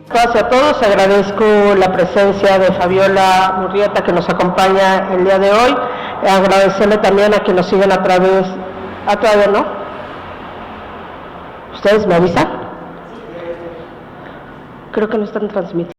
Todas y a todos, agradezco la presencia de Fabiola Murrieta que nos acompaña el día de hoy. Agradecerle también a quienes nos siguen a través, todavía no. ¿Ustedes me avisan? Creo que no están transmitiendo.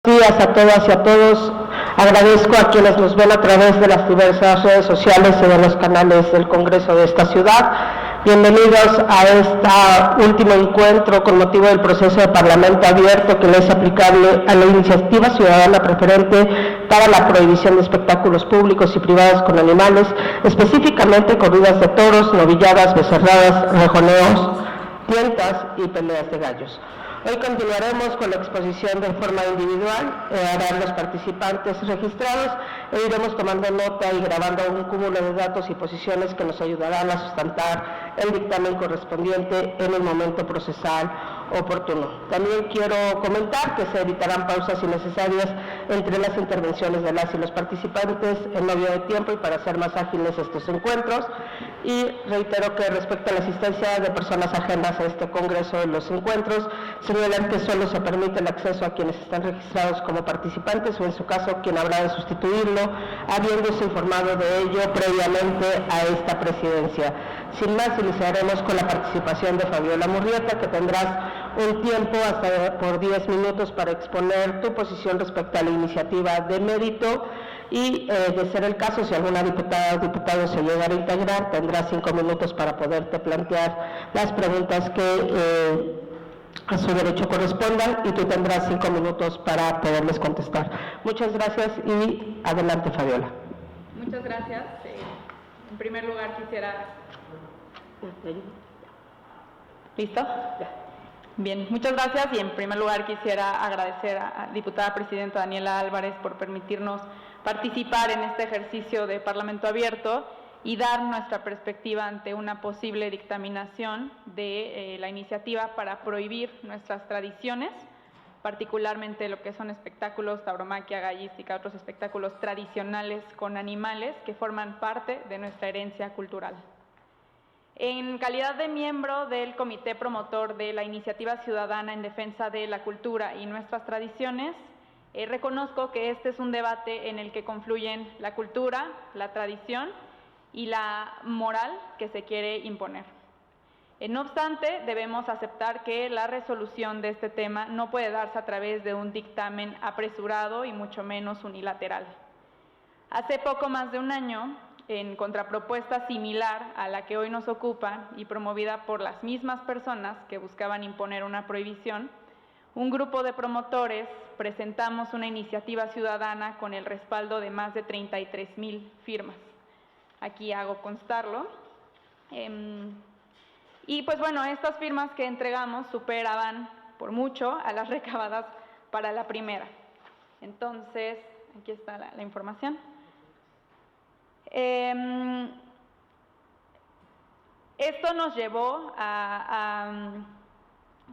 Buenos días a todas y a todos. Agradezco a quienes nos ven a través de las diversas redes sociales y de los canales del Congreso de esta ciudad. Bienvenidos a este último encuentro con motivo del proceso de Parlamento abierto que le es aplicable a la iniciativa ciudadana preferente para la prohibición de espectáculos públicos y privados con animales, específicamente corridas de toros, novilladas, becerradas, rejoneos, tientas y peleas de gallos. Hoy continuaremos con la exposición de forma individual, harán los participantes registrados e iremos tomando nota y grabando un cúmulo de datos y posiciones que nos ayudarán a sustentar el dictamen correspondiente en el momento procesal oportuno. También quiero comentar que se evitarán pausas innecesarias entre las intervenciones de las y los participantes en medio de tiempo y para hacer más ágiles estos encuentros. Y reitero que respecto a la asistencia de personas ajenas a este congreso de los encuentros, señalar que solo se permite el acceso a quienes están registrados como participantes o en su caso quien habrá de sustituirlo, habiéndose informado de ello previamente a esta presidencia. Sin más, iniciaremos con la participación de Fabiola Murrieta, que tendrás un tiempo hasta por 10 minutos para exponer tu posición respecto a la iniciativa de mérito y, de ser el caso, si alguna diputada o diputado se llegara a integrar, tendrás 5 minutos para poderte plantear las preguntas que a su derecho correspondan y tú tendrás 5 minutos para poderles contestar. Muchas gracias y adelante, Fabiola. Muchas gracias. En primer lugar quisiera... ¿Listo? Ya. Bien, muchas gracias y en primer lugar quisiera agradecer a la diputada presidenta Daniela Álvarez por permitirnos participar en este ejercicio de Parlamento abierto y dar nuestra perspectiva ante una posible dictaminación de la iniciativa para prohibir nuestras tradiciones, particularmente lo que son espectáculos, tauromaquia, gallística, otros espectáculos tradicionales con animales que forman parte de nuestra herencia cultural. En calidad de miembro del Comité Promotor de la Iniciativa Ciudadana en Defensa de la Cultura y Nuestras Tradiciones, reconozco que este es un debate en el que confluyen la cultura, la tradición y la moral que se quiere imponer. No obstante, debemos aceptar que la resolución de este tema no puede darse a través de un dictamen apresurado y mucho menos unilateral. Hace poco más de un año, en contrapropuesta similar a la que hoy nos ocupa y promovida por las mismas personas que buscaban imponer una prohibición, un grupo de promotores presentamos una iniciativa ciudadana con el respaldo de más de 33,000 firmas. Aquí hago constarlo. Y pues bueno, estas firmas que entregamos superaban por mucho a las recabadas para la primera. Entonces, aquí está la información. Esto nos llevó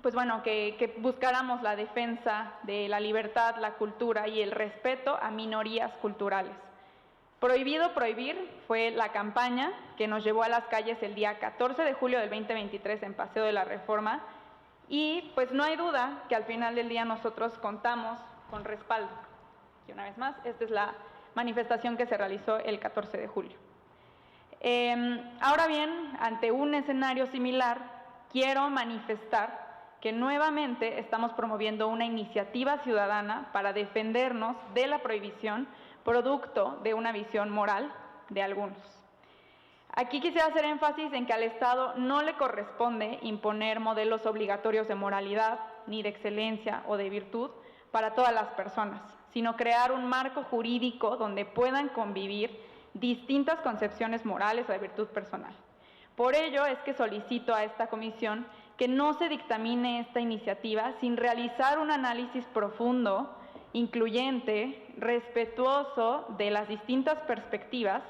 pues bueno, que buscáramos la defensa de la libertad, la cultura y el respeto a minorías culturales. Prohibido prohibir fue la campaña que nos llevó a las calles el día 14 de julio del 2023 en Paseo de la Reforma y pues no hay duda que al final del día nosotros contamos con respaldo. Y una vez más, esta es la manifestación que se realizó el 14 de julio. Ahora bien, ante un escenario similar, quiero manifestar que nuevamente estamos promoviendo una iniciativa ciudadana para defendernos de la prohibición producto de una visión moral de algunos. Aquí quisiera hacer énfasis en que al Estado no le corresponde imponer modelos obligatorios de moralidad, ni de excelencia o de virtud para todas las personas, sino crear un marco jurídico donde puedan convivir distintas concepciones morales o de virtud personal. Por ello es que solicito a esta comisión que no se dictamine esta iniciativa sin realizar un análisis profundo, incluyente, respetuoso de las distintas perspectivas,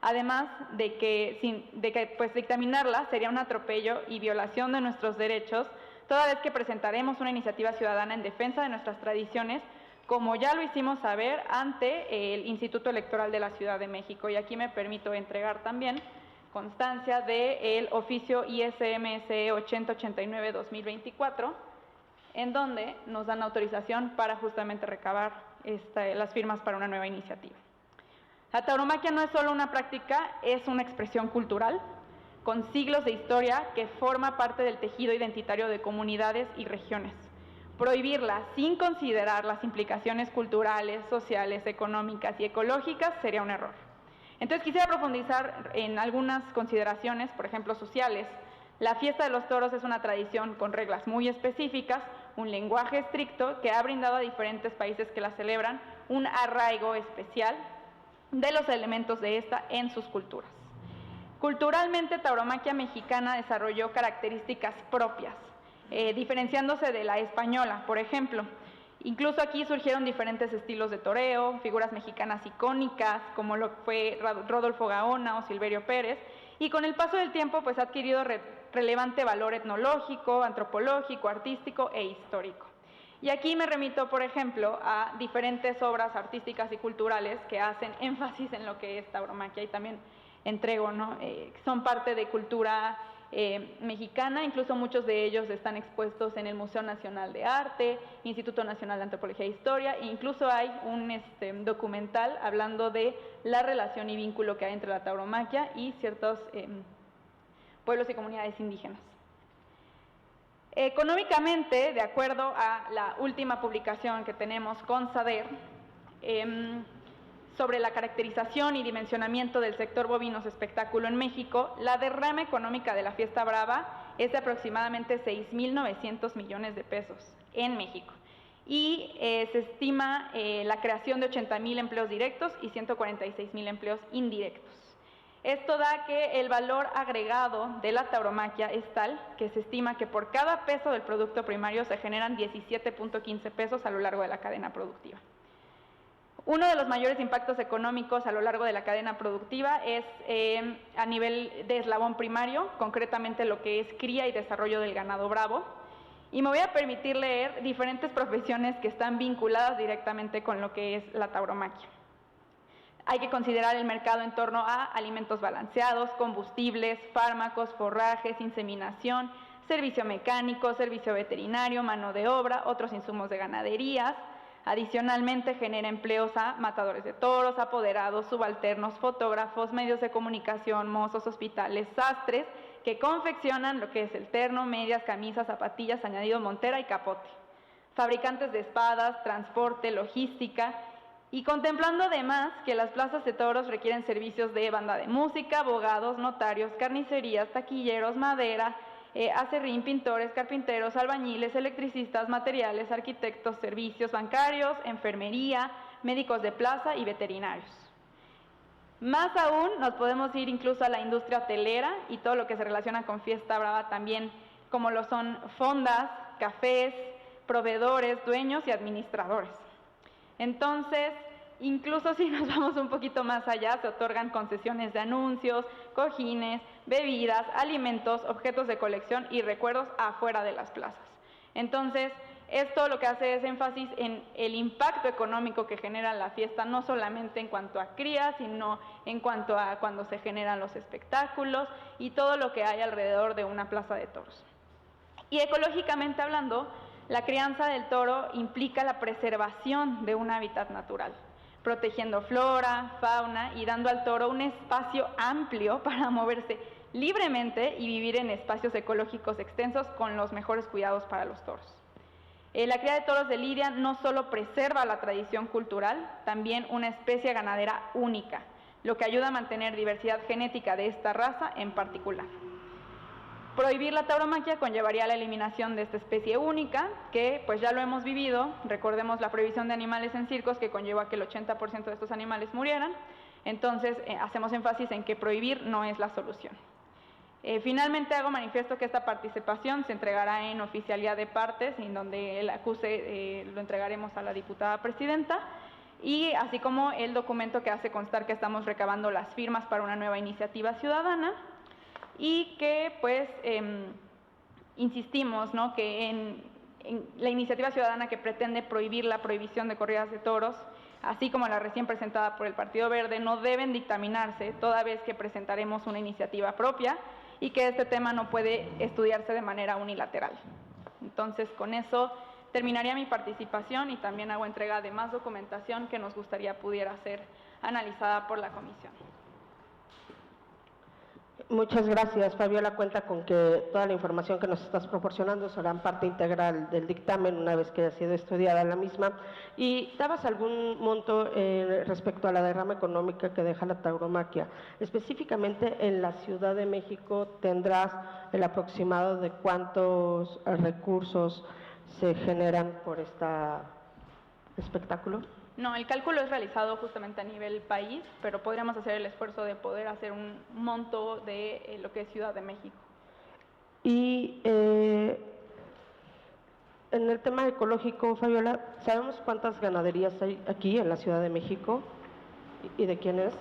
además de que pues, dictaminarla sería un atropello y violación de nuestros derechos, toda vez que presentaremos una iniciativa ciudadana en defensa de nuestras tradiciones, como ya lo hicimos saber ante el Instituto Electoral de la Ciudad de México. Y aquí me permito entregar también constancia del oficio ISMSE 8089-2024, en donde nos dan autorización para justamente recabar las firmas para una nueva iniciativa. La tauromaquia no es solo una práctica, es una expresión cultural con siglos de historia que forma parte del tejido identitario de comunidades y regiones. Prohibirla sin considerar las implicaciones culturales, sociales, económicas y ecológicas sería un error. Entonces quisiera profundizar en algunas consideraciones, por ejemplo, sociales. La fiesta de los toros es una tradición con reglas muy específicas, un lenguaje estricto que ha brindado a diferentes países que la celebran un arraigo especial de los elementos de esta en sus culturas. Culturalmente, tauromaquia mexicana desarrolló características propias, diferenciándose de la española, por ejemplo. Incluso aquí surgieron diferentes estilos de toreo, figuras mexicanas icónicas, como lo fue Rodolfo Gaona o Silverio Pérez, y con el paso del tiempo pues, ha adquirido relevante valor etnológico, antropológico, artístico e histórico. Y aquí me remito, por ejemplo, a diferentes obras artísticas y culturales que hacen énfasis en lo que es tauromaquia y también entrego, ¿no? Son parte de cultura mexicana, incluso muchos de ellos están expuestos en el Museo Nacional de Arte, Instituto Nacional de Antropología e Historia, e incluso hay un documental hablando de la relación y vínculo que hay entre la tauromaquia y ciertos pueblos y comunidades indígenas. Económicamente, de acuerdo a la última publicación que tenemos con SADER, sobre la caracterización y dimensionamiento del sector bovinos espectáculo en México, la derrama económica de la Fiesta Brava es de aproximadamente 6.900 millones de pesos en México. Y se estima la creación de 80,000 empleos directos y 146,000 empleos indirectos. Esto da que el valor agregado de la tauromaquia es tal que se estima que por cada peso del producto primario se generan 17.15 pesos a lo largo de la cadena productiva. Uno de los mayores impactos económicos a lo largo de la cadena productiva es a nivel de eslabón primario, concretamente lo que es cría y desarrollo del ganado bravo. Y me voy a permitir leer diferentes profesiones que están vinculadas directamente con lo que es la tauromaquia. Hay que considerar el mercado en torno a alimentos balanceados, combustibles, fármacos, forrajes, inseminación, servicio mecánico, servicio veterinario, mano de obra, otros insumos de ganaderías. Adicionalmente genera empleos a matadores de toros, apoderados, subalternos, fotógrafos, medios de comunicación, mozos, hospitales, sastres, que confeccionan lo que es el terno, medias, camisas, zapatillas, añadido montera y capote. Fabricantes de espadas, transporte, logística, y contemplando además que las plazas de toros requieren servicios de banda de música, abogados, notarios, carnicerías, taquilleros, madera, aserrín, pintores, carpinteros, albañiles, electricistas, materiales, arquitectos, servicios bancarios, enfermería, médicos de plaza y veterinarios. Más aún, nos podemos ir incluso a la industria hotelera y todo lo que se relaciona con Fiesta Brava también, como lo son fondas, cafés, proveedores, dueños y administradores. Entonces, incluso si nos vamos un poquito más allá, se otorgan concesiones de anuncios, cojines, bebidas, alimentos, objetos de colección y recuerdos afuera de las plazas. Entonces, esto lo que hace es énfasis en el impacto económico que genera la fiesta, no solamente en cuanto a cría, sino en cuanto a cuando se generan los espectáculos y todo lo que hay alrededor de una plaza de toros. Y ecológicamente hablando, la crianza del toro implica la preservación de un hábitat natural, protegiendo flora, fauna y dando al toro un espacio amplio para moverse libremente y vivir en espacios ecológicos extensos con los mejores cuidados para los toros. La cría de toros de lidia no solo preserva la tradición cultural, también una especie ganadera única, lo que ayuda a mantener diversidad genética de esta raza en particular. Prohibir la tauromaquia conllevaría la eliminación de esta especie única, que pues ya lo hemos vivido. Recordemos la prohibición de animales en circos, que conllevó a que el 80% de estos animales murieran. Entonces, hacemos énfasis en que prohibir no es la solución. Finalmente, hago manifiesto que esta participación se entregará en oficialidad de partes, en donde el acuse lo entregaremos a la diputada presidenta, y así como el documento que hace constar que estamos recabando las firmas para una nueva iniciativa ciudadana, y que pues insistimos, ¿no?, que en la iniciativa ciudadana que pretende prohibir la prohibición de corridas de toros, así como la recién presentada por el Partido Verde, no deben dictaminarse toda vez que presentaremos una iniciativa propia y que este tema no puede estudiarse de manera unilateral. Entonces, con eso terminaría mi participación y también hago entrega de más documentación que nos gustaría pudiera ser analizada por la comisión. Muchas gracias, Fabiola. Cuenta con que toda la información que nos estás proporcionando será parte integral del dictamen una vez que haya sido estudiada la misma. ¿Y dabas algún monto respecto a la derrama económica que deja la tauromaquia? Específicamente en la Ciudad de México, ¿tendrás el aproximado de cuántos recursos se generan por este espectáculo? No, el cálculo es realizado justamente a nivel país, pero podríamos hacer el esfuerzo de poder hacer un monto de lo que es Ciudad de México. Y en el tema ecológico, Fabiola, ¿sabemos cuántas ganaderías hay aquí en la Ciudad de México y de quién es?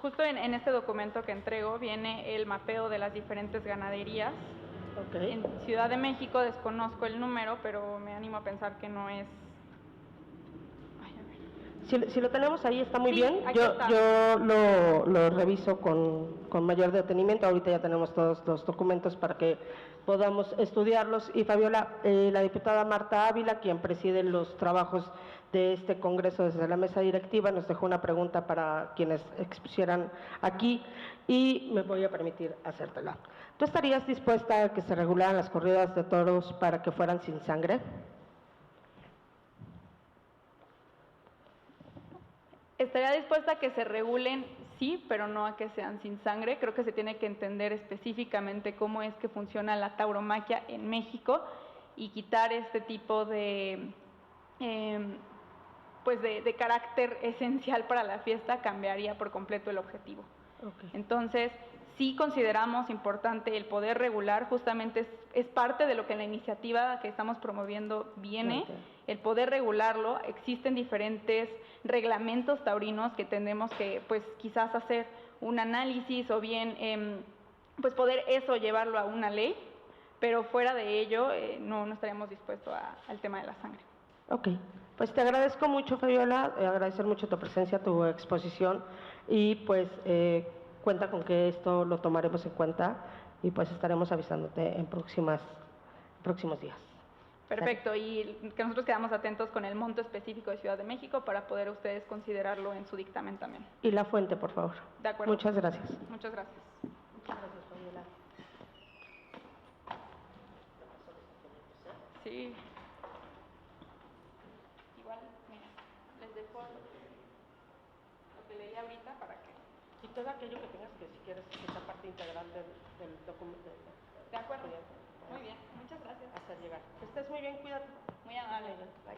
Justo en este documento que entrego viene el mapeo de las diferentes ganaderías. Okay. En Ciudad de México desconozco el número, pero me animo a pensar que no es... Si lo tenemos ahí está muy bien, aquí está. yo lo reviso con mayor detenimiento. Ahorita ya tenemos todos los documentos para que podamos estudiarlos. Y Fabiola, la diputada Marta Ávila, quien preside los trabajos de este Congreso desde la mesa directiva, nos dejó una pregunta para quienes expusieran aquí y me voy a permitir hacértela. ¿Tú estarías dispuesta a que se regularan las corridas de toros para que fueran sin sangre? Estaría dispuesta a que se regulen, sí, pero no a que sean sin sangre. Creo que se tiene que entender específicamente cómo es que funciona la tauromaquia en México y quitar este tipo de, de carácter esencial para la fiesta cambiaría por completo el objetivo. Okay. Entonces, sí consideramos importante el poder regular, justamente es parte de lo que en la iniciativa que estamos promoviendo viene, okay, el poder regularlo. Existen diferentes reglamentos taurinos que tendremos que, pues, quizás hacer un análisis o bien, pues, poder eso llevarlo a una ley, pero fuera de ello no estaríamos dispuestos al tema de la sangre. Ok, pues te agradezco mucho, Fabiola, agradecer mucho tu presencia, tu exposición y pues cuenta con que esto lo tomaremos en cuenta y pues estaremos avisándote en próximos días. Perfecto, y que nosotros quedamos atentos con el monto específico de Ciudad de México para poder ustedes considerarlo en su dictamen también. Y la fuente, por favor. De acuerdo. Muchas gracias. Muchas gracias. Muchas gracias, Fabiola. Sí. Igual, mira, les dejo lo que leí ahorita para que... Y todo aquello que tengas que, si quieres, que sea parte integral del documento. De acuerdo. Muy bien, muchas gracias. Hacer llegar. Que estés muy bien, cuídate. Muy amable. Bye.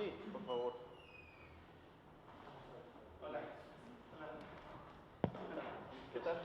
Sí, por favor. ¿Qué tal?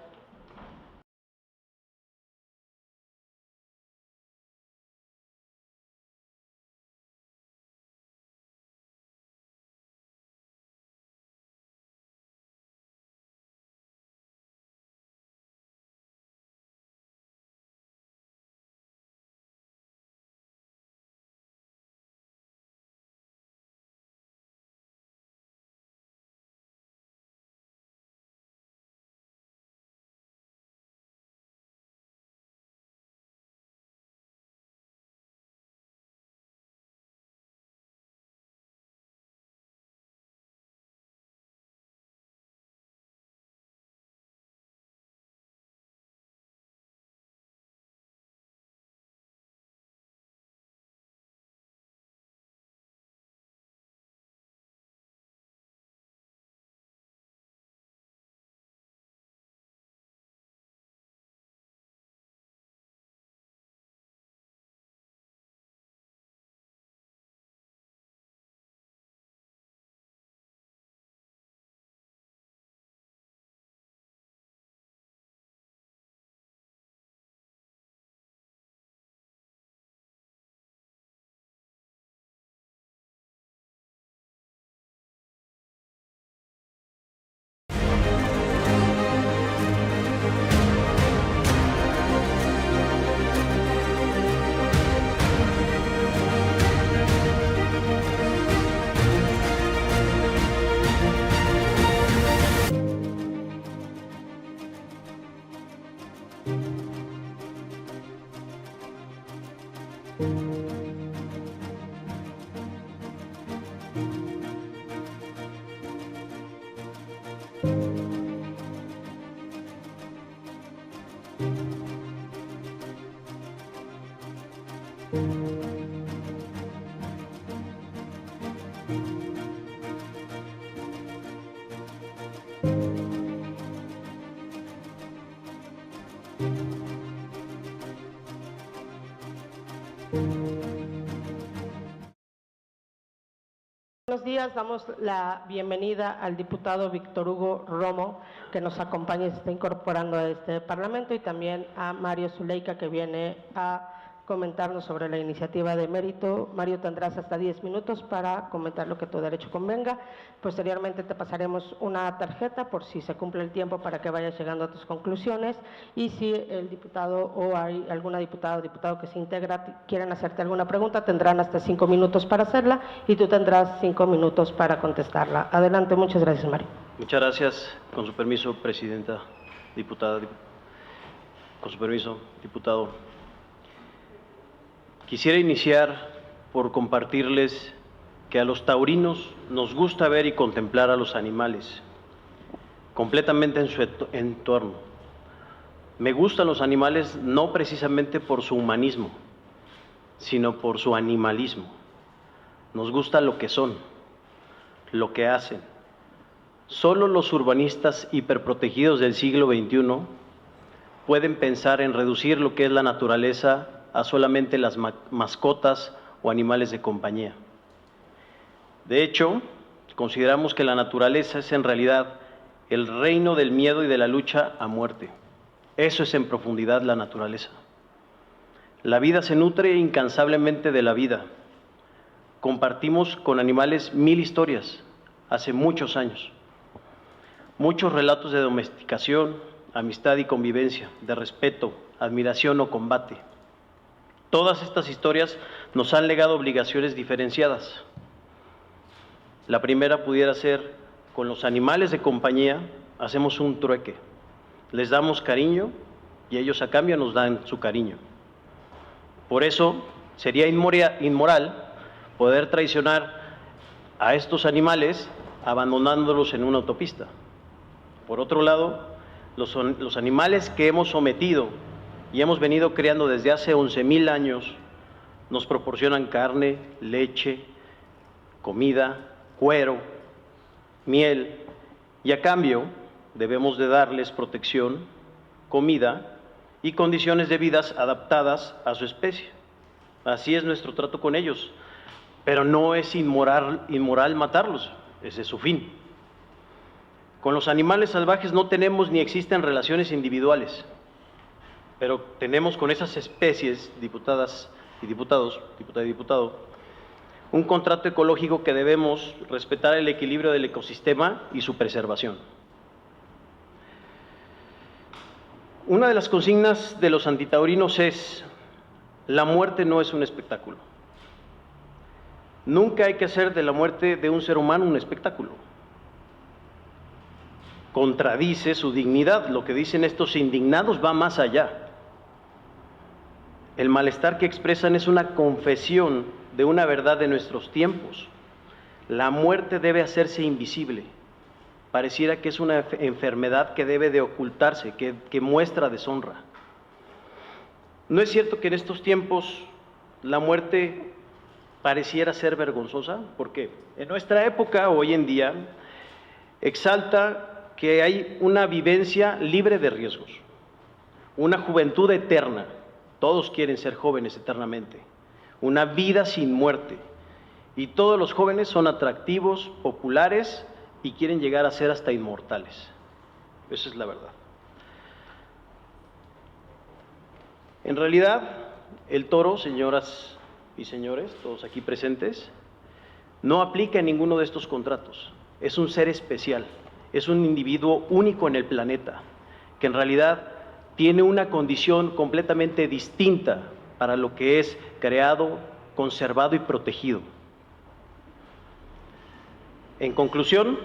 Buenos días, damos la bienvenida al diputado Víctor Hugo Romo, que nos acompaña y se está incorporando a este Parlamento, y también a Mario Zuleika, que viene a comentarnos sobre la iniciativa de mérito. Mario, tendrás hasta 10 minutos para comentar lo que tu derecho convenga. Posteriormente te pasaremos una tarjeta por si se cumple el tiempo para que vayas llegando a tus conclusiones, y si el diputado o hay alguna diputada o diputado que se integra quieren hacerte alguna pregunta, tendrán hasta 5 minutos para hacerla y tú tendrás 5 minutos para contestarla. Adelante, muchas gracias, Mario. Muchas gracias. Con su permiso, presidenta, diputada. Con su permiso, diputado. Quisiera iniciar por compartirles que a los taurinos nos gusta ver y contemplar a los animales completamente en su entorno. Me gustan los animales no precisamente por su humanismo, sino por su animalismo. Nos gusta lo que son, lo que hacen. Solo los urbanistas hiperprotegidos del siglo XXI pueden pensar en reducir lo que es la naturaleza a solamente las mascotas o animales de compañía. De hecho, consideramos que la naturaleza es en realidad el reino del miedo y de la lucha a muerte. Eso es en profundidad la naturaleza. La vida se nutre incansablemente de la vida. Compartimos con animales 1000 historias, hace muchos años. Muchos relatos de domesticación, amistad y convivencia, de respeto, admiración o combate. Todas estas historias nos han legado obligaciones diferenciadas. La primera pudiera ser, con los animales de compañía hacemos un trueque. Les damos cariño y ellos a cambio nos dan su cariño. Por eso sería inmoral poder traicionar a estos animales abandonándolos en una autopista. Por otro lado, los animales que hemos sometido y hemos venido creando desde hace 11,000 años nos proporcionan carne, leche, comida, cuero, miel, y a cambio debemos de darles protección, comida y condiciones de vida adaptadas a su especie. Así es nuestro trato con ellos. pero no es inmoral matarlos, ese es su fin. Con los animales salvajes no tenemos ni existen relaciones individuales, pero tenemos con esas especies, diputadas y diputados, diputada y diputado, un contrato ecológico que debemos respetar el equilibrio del ecosistema y su preservación. Una de las consignas de los antitaurinos es: la muerte no es un espectáculo. Nunca hay que hacer de la muerte de un ser humano un espectáculo. Contradice su dignidad. Lo que dicen estos indignados va más allá. El malestar que expresan es una confesión de una verdad de nuestros tiempos. La muerte debe hacerse invisible. Pareciera que es una enfermedad que debe de ocultarse, que muestra deshonra. ¿No es cierto que en estos tiempos la muerte pareciera ser vergonzosa? Porque en nuestra época, hoy en día, exalta que hay una vivencia libre de riesgos, una juventud eterna. Todos quieren ser jóvenes eternamente, una vida sin muerte. Y todos los jóvenes son atractivos, populares y quieren llegar a ser hasta inmortales. Esa es la verdad. En realidad, el toro, señoras y señores, todos aquí presentes, no aplica en ninguno de estos contratos. Es un ser especial, es un individuo único en el planeta, que en realidad tiene una condición completamente distinta para lo que es creado, conservado y protegido. En conclusión,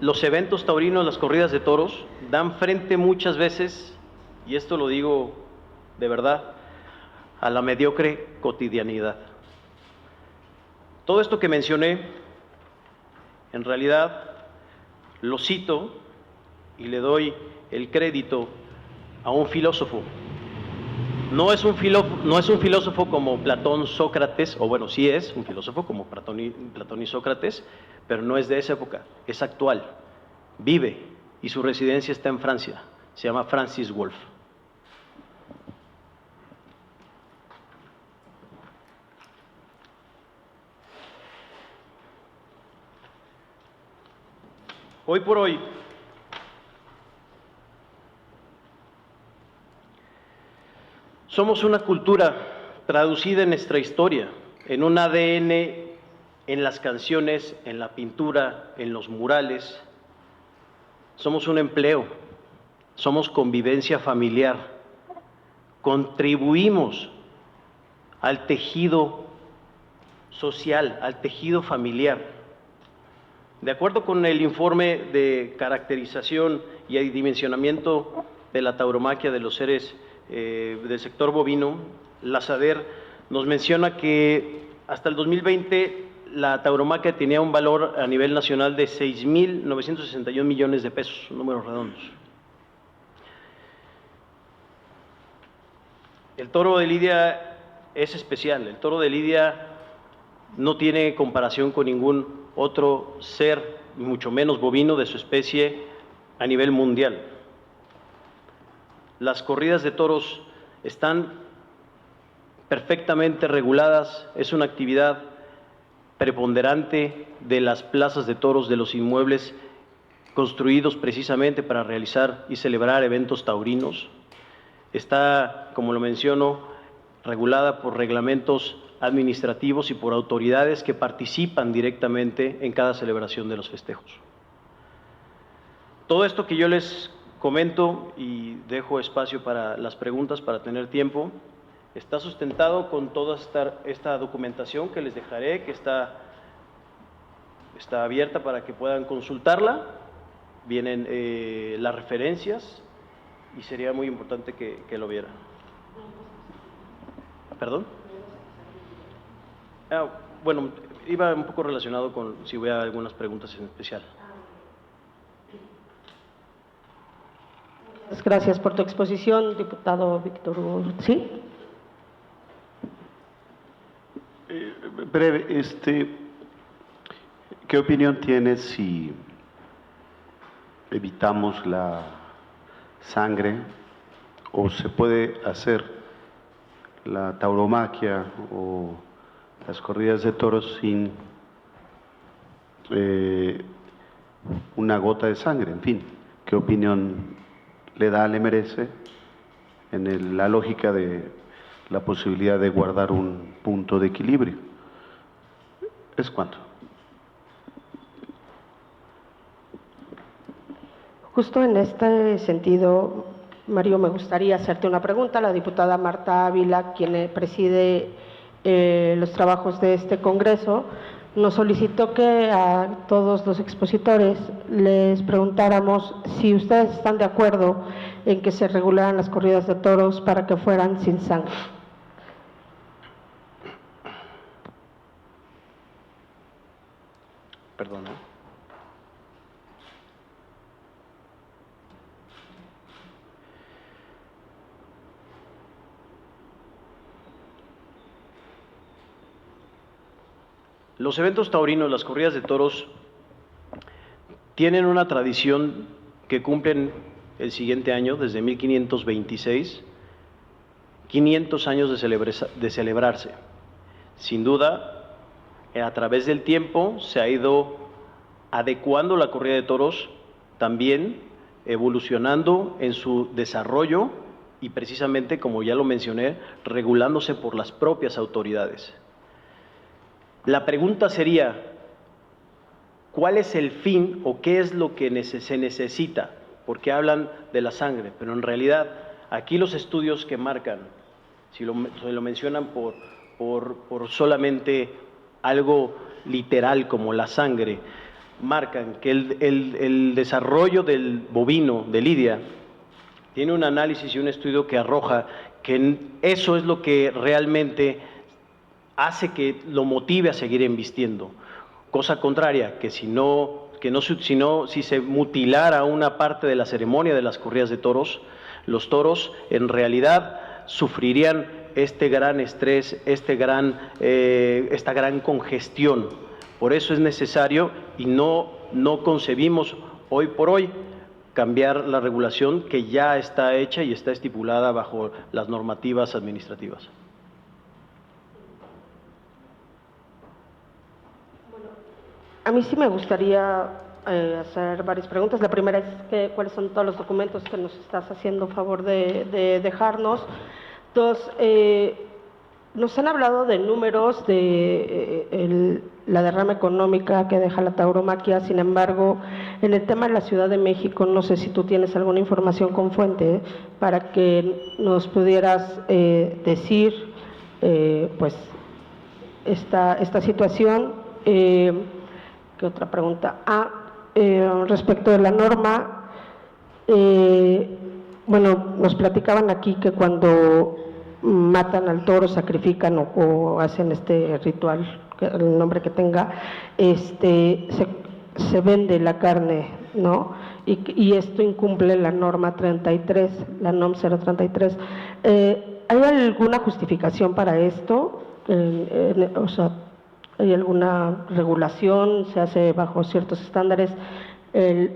los eventos taurinos, las corridas de toros, dan frente muchas veces, y esto lo digo de verdad, a la mediocre cotidianidad. Todo esto que mencioné, en realidad, lo cito y le doy el crédito a un filósofo. No es un filósofo como Platón, Sócrates, o bueno, sí es un filósofo como Platón y Sócrates, pero no es de esa época, es actual, vive y su residencia está en Francia, se llama Francis Wolff. Hoy por hoy, somos una cultura traducida en nuestra historia, en un ADN, en las canciones, en la pintura, en los murales. Somos un empleo, somos convivencia familiar, contribuimos al tejido social, al tejido familiar. De acuerdo con el informe de caracterización y dimensionamiento de la tauromaquia de los seres del sector bovino, la SADER nos menciona que hasta el 2020 la tauromaquia tenía un valor a nivel nacional de 6.961 millones de pesos, números redondos. El toro de Lidia es especial, el toro de Lidia no tiene comparación con ningún otro ser, mucho menos bovino de su especie a nivel mundial. Las corridas de toros están perfectamente reguladas, es una actividad preponderante de las plazas de toros, de los inmuebles construidos precisamente para realizar y celebrar eventos taurinos. Está, como lo menciono, regulada por reglamentos administrativos y por autoridades que participan directamente en cada celebración de los festejos. Todo esto que yo les comento y dejo espacio para las preguntas para tener tiempo, está sustentado con toda esta documentación que les dejaré, que está abierta para que puedan consultarla. Vienen las referencias y sería muy importante que lo vieran. ¿Perdón? Bueno, iba un poco relacionado con si hubiera algunas preguntas en especial. Gracias por tu exposición, diputado Víctor Hugo. ¿Sí? Breve, ¿qué opinión tienes si evitamos la sangre o se puede hacer la tauromaquia o las corridas de toros sin una gota de sangre. En fin, ¿qué opinión le merece en la lógica de la posibilidad de guardar un punto de equilibrio? ¿Es cuánto? Justo en este sentido, Mario, me gustaría hacerte una pregunta. La diputada Marta Ávila, quien preside los trabajos de este Congreso, nos solicitó que a todos los expositores les preguntáramos si ustedes están de acuerdo en que se regularan las corridas de toros para que fueran sin sangre. Perdona. Los eventos taurinos, las corridas de toros, tienen una tradición que cumplen el siguiente año, desde 1526, 500 años de celebrarse. Sin duda, a través del tiempo se ha ido adecuando la corrida de toros, también evolucionando en su desarrollo y precisamente, como ya lo mencioné, regulándose por las propias autoridades. La pregunta sería, ¿cuál es el fin o qué es lo que se necesita? Porque hablan de la sangre, pero en realidad aquí los estudios que marcan, si lo mencionan por solamente algo literal como la sangre, marcan que el desarrollo del bovino de lidia tiene un análisis y un estudio que arroja que eso es lo que realmente hace que lo motive a seguir embistiendo. Cosa contraria, que si se mutilara una parte de la ceremonia de las corridas de toros, los toros en realidad sufrirían este gran estrés, esta gran congestión. Por eso es necesario y no concebimos hoy por hoy cambiar la regulación que ya está hecha y está estipulada bajo las normativas administrativas. A mí sí me gustaría hacer varias preguntas. La primera es cuáles son todos los documentos que nos estás haciendo favor de dejarnos. Dos, nos han hablado de números de la derrama económica que deja la tauromaquia. Sin embargo, en el tema de la Ciudad de México, no sé si tú tienes alguna información con fuente para que nos pudieras decir pues esta situación. ¿Qué otra pregunta? Respecto de la norma, bueno, nos platicaban aquí que cuando matan al toro, sacrifican o hacen este ritual, el nombre que tenga, se vende la carne, ¿no? Y esto incumple la norma 33, la NOM 033. ¿Hay alguna justificación para esto? O sea, ¿hay alguna regulación? ¿Se hace bajo ciertos estándares?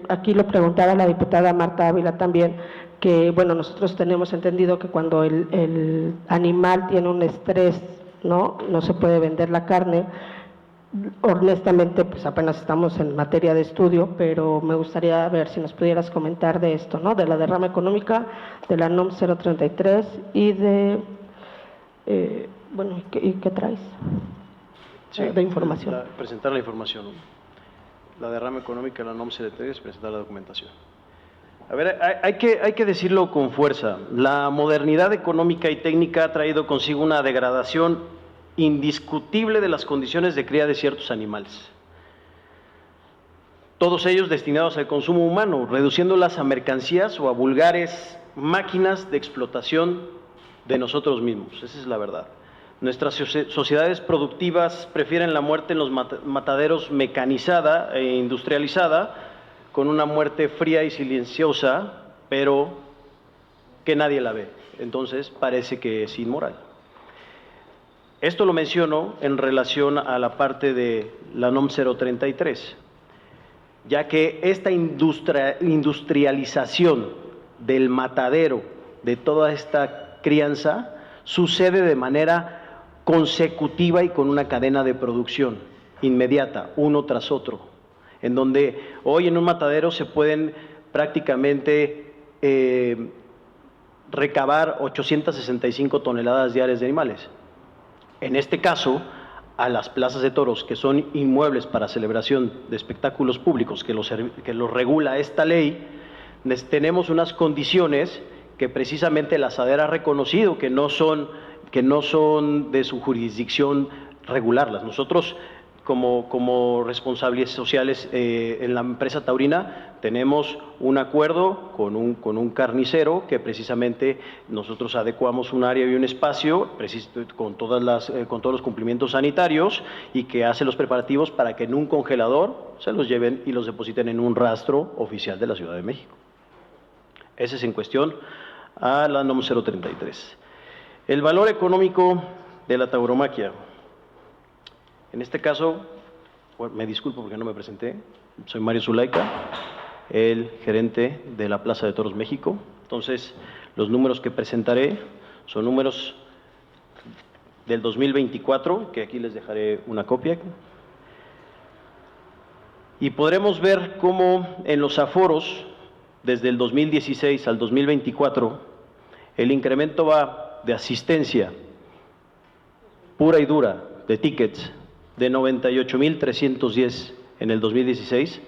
Aquí lo preguntaba la diputada Marta Ávila también, que bueno, nosotros tenemos entendido que cuando el animal tiene un estrés, no se puede vender la carne. Honestamente, pues apenas estamos en materia de estudio, pero me gustaría ver si nos pudieras comentar de esto, ¿no? De la derrama económica, de la NOM 033 y de, bueno, ¿y qué traes? Sí, de información. Presentar la información, ¿no? La derrama económica, la NOM 033, presentar la documentación. A ver, hay que decirlo con fuerza. La modernidad económica y técnica ha traído consigo una degradación indiscutible de las condiciones de cría de ciertos animales. Todos ellos destinados al consumo humano, reduciéndolas a mercancías o a vulgares máquinas de explotación de nosotros mismos. Esa es la verdad. Nuestras sociedades productivas prefieren la muerte en los mataderos mecanizada e industrializada, con una muerte fría y silenciosa, pero que nadie la ve. Entonces parece que es inmoral. Esto lo menciono en relación a la parte de la NOM 033, ya que esta industrialización del matadero, de toda esta crianza, sucede de manera consecutiva y con una cadena de producción inmediata, uno tras otro, en donde hoy en un matadero se pueden prácticamente recabar 865 toneladas diarias de animales. En este caso, a las plazas de toros, que son inmuebles para celebración de espectáculos públicos, que los regula esta ley, tenemos unas condiciones que precisamente la SADER ha reconocido que no son de su jurisdicción regularlas. Nosotros, como responsables sociales en la empresa taurina, tenemos un acuerdo con un carnicero que precisamente nosotros adecuamos un área y un espacio con todos los cumplimientos sanitarios y que hace los preparativos para que en un congelador se los lleven y los depositen en un rastro oficial de la Ciudad de México. Ese es en cuestión a la NOM 033. El valor económico de la tauromaquia. En este caso, me disculpo porque no me presenté, soy Mario Zulaika, el gerente de la Plaza de Toros México. Entonces, los números que presentaré son números del 2024, que aquí les dejaré una copia. Y podremos ver cómo en los aforos, desde el 2016 al 2024, el incremento va de asistencia pura y dura de tickets de 98,310 en el 2016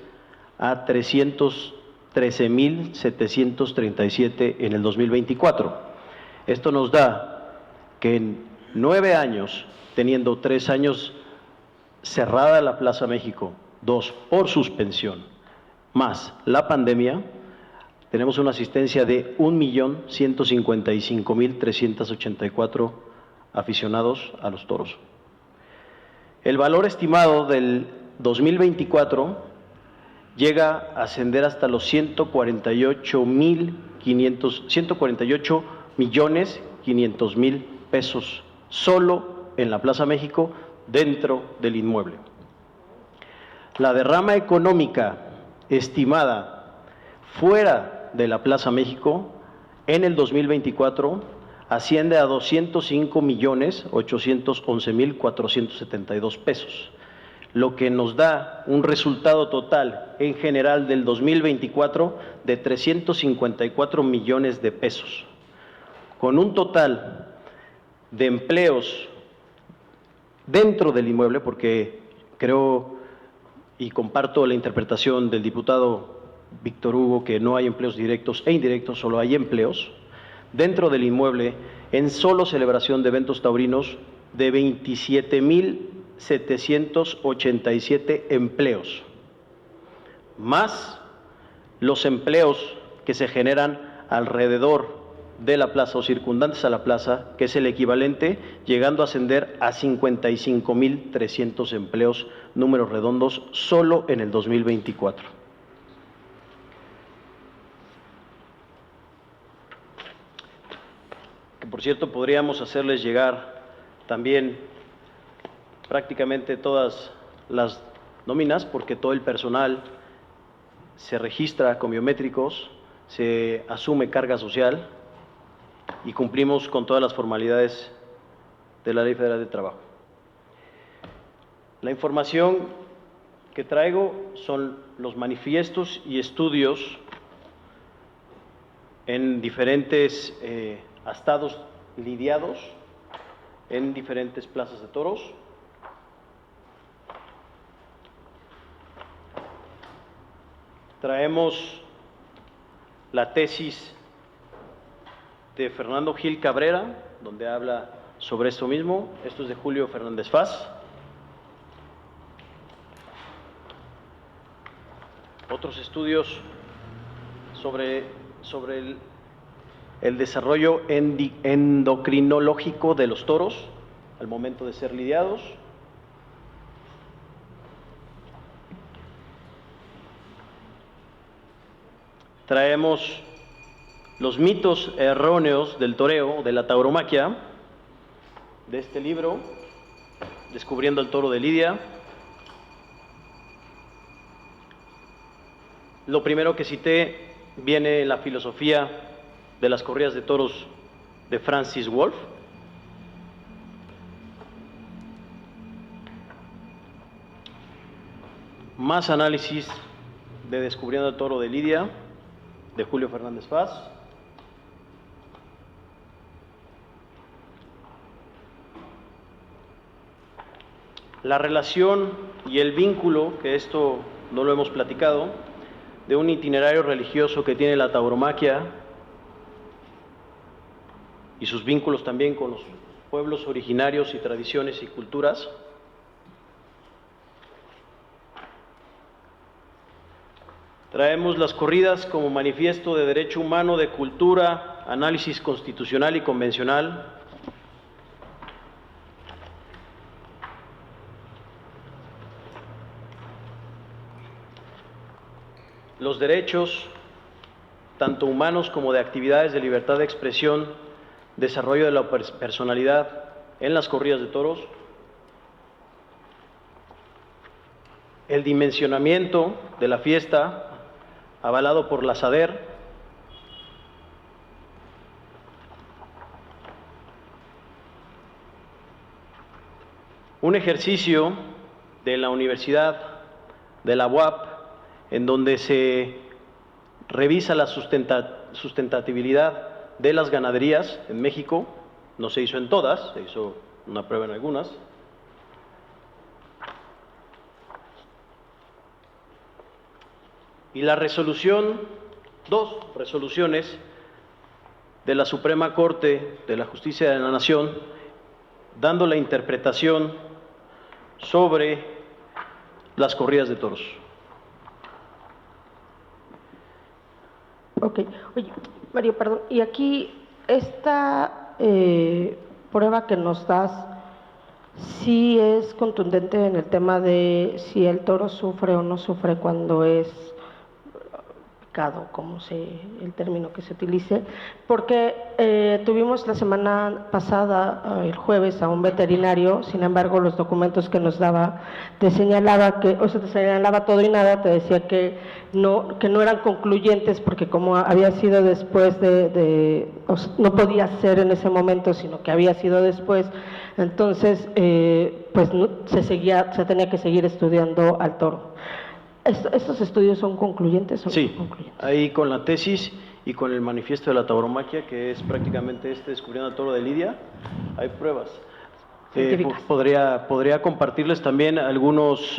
a 313,737 en el 2024. Esto nos da que en 9 años, teniendo 3 años cerrada la Plaza México, 2 por suspensión, más la pandemia, tenemos una asistencia de 1,155,384 aficionados a los toros. El valor estimado del 2024 llega a ascender hasta los 148,500,000 pesos solo en la Plaza México dentro del inmueble. La derrama económica estimada fuera de la Plaza México en el 2024 asciende a 205,811,472 pesos, lo que nos da un resultado total en general del 2024 de 354 millones de pesos, con un total de empleos dentro del inmueble, porque creo y comparto la interpretación del diputado Víctor Hugo que no hay empleos directos e indirectos, solo hay empleos dentro del inmueble en solo celebración de eventos taurinos de 27,787 empleos, más los empleos que se generan alrededor de la plaza o circundantes a la plaza, que es el equivalente, llegando a ascender a 55,300 empleos, números redondos, solo en el 2024. Que por cierto podríamos hacerles llegar también prácticamente todas las nóminas, porque todo el personal se registra con biométricos, se asume carga social y cumplimos con todas las formalidades de la Ley Federal del Trabajo. La información que traigo son los manifiestos y estudios en diferentes estados lidiados en diferentes plazas de toros. Traemos la tesis de Fernando Gil Cabrera, donde habla sobre esto mismo. Esto es de Julio Fernández Faz. Otros estudios sobre el desarrollo endocrinológico de los toros al momento de ser lidiados. Traemos los mitos erróneos del toreo, de la tauromaquia, de este libro, Descubriendo el toro de Lidia. Lo primero que cité viene la filosofía de las corridas de toros de Francis Wolff. más análisis de Descubriendo el Toro de Lidia, de Julio Fernández Faz. La relación y el vínculo, que esto no lo hemos platicado, de un itinerario religioso que tiene la tauromaquia y sus vínculos también con los pueblos originarios y tradiciones y culturas. Traemos las corridas como manifiesto de derecho humano, de cultura, análisis constitucional y convencional. Los derechos, tanto humanos como de actividades de libertad de expresión, desarrollo de la personalidad en las corridas de toros. El dimensionamiento de la fiesta, avalado por la SADER. Un ejercicio de la Universidad de la UAP, en donde se revisa la sustentabilidad de las ganaderías en México. No se hizo en todas, se hizo una prueba en algunas. Y la resolución, 2 resoluciones de la Suprema Corte de la Justicia de la Nación, dando la interpretación sobre las corridas de toros. Ok. Oye, Mario, perdón, y aquí esta prueba que nos das, ¿sí es contundente en el tema de si el toro sufre o no sufre cuando es picado, como el término que se utilice? Porque tuvimos la semana pasada, el jueves, a un veterinario. Sin embargo, los documentos que nos daba te señalaba que, o sea, te señalaba todo y nada, te decía que no eran concluyentes, porque como había sido después o sea, no podía ser en ese momento, sino que había sido después. Entonces, pues se tenía que seguir estudiando al toro. ¿Estos estudios son concluyentes o sí, no son concluyentes? Ahí con la tesis y con el manifiesto de la tauromaquia, que es prácticamente Descubriendo el Toro de Lidia, hay pruebas. Podría compartirles también algunos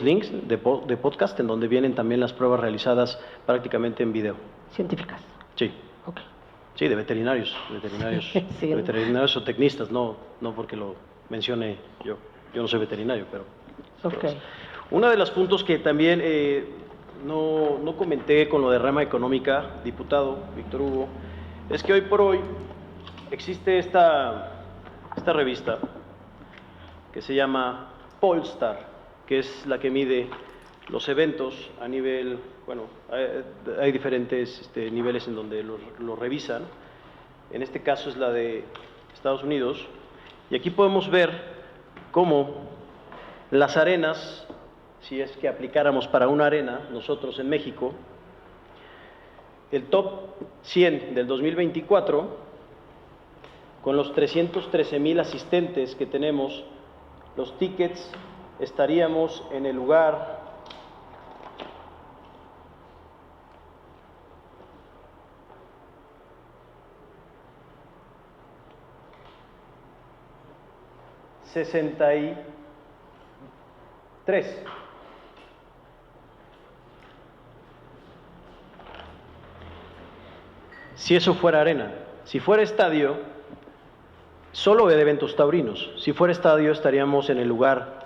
links de podcast en donde vienen también las pruebas realizadas prácticamente en video. Científicas. Sí. Ok. Sí, de veterinarios, Sí. veterinarios o tecnistas, no porque lo mencione yo. Yo no soy veterinario, pero... Ok. Uno de los puntos que también no comenté con lo de rama económica, diputado Víctor Hugo, es que hoy por hoy existe esta revista que se llama Polestar, que es la que mide los eventos a nivel, bueno, hay diferentes niveles en donde lo revisan. En este caso es la de Estados Unidos, y aquí podemos ver cómo las arenas, si es que aplicáramos para una arena, nosotros en México, el top 100 del 2024, con los 313,000 asistentes que tenemos, los tickets, estaríamos en el lugar 63. Si eso fuera arena. Si fuera estadio, solo de eventos taurinos. Si fuera estadio estaríamos en el lugar,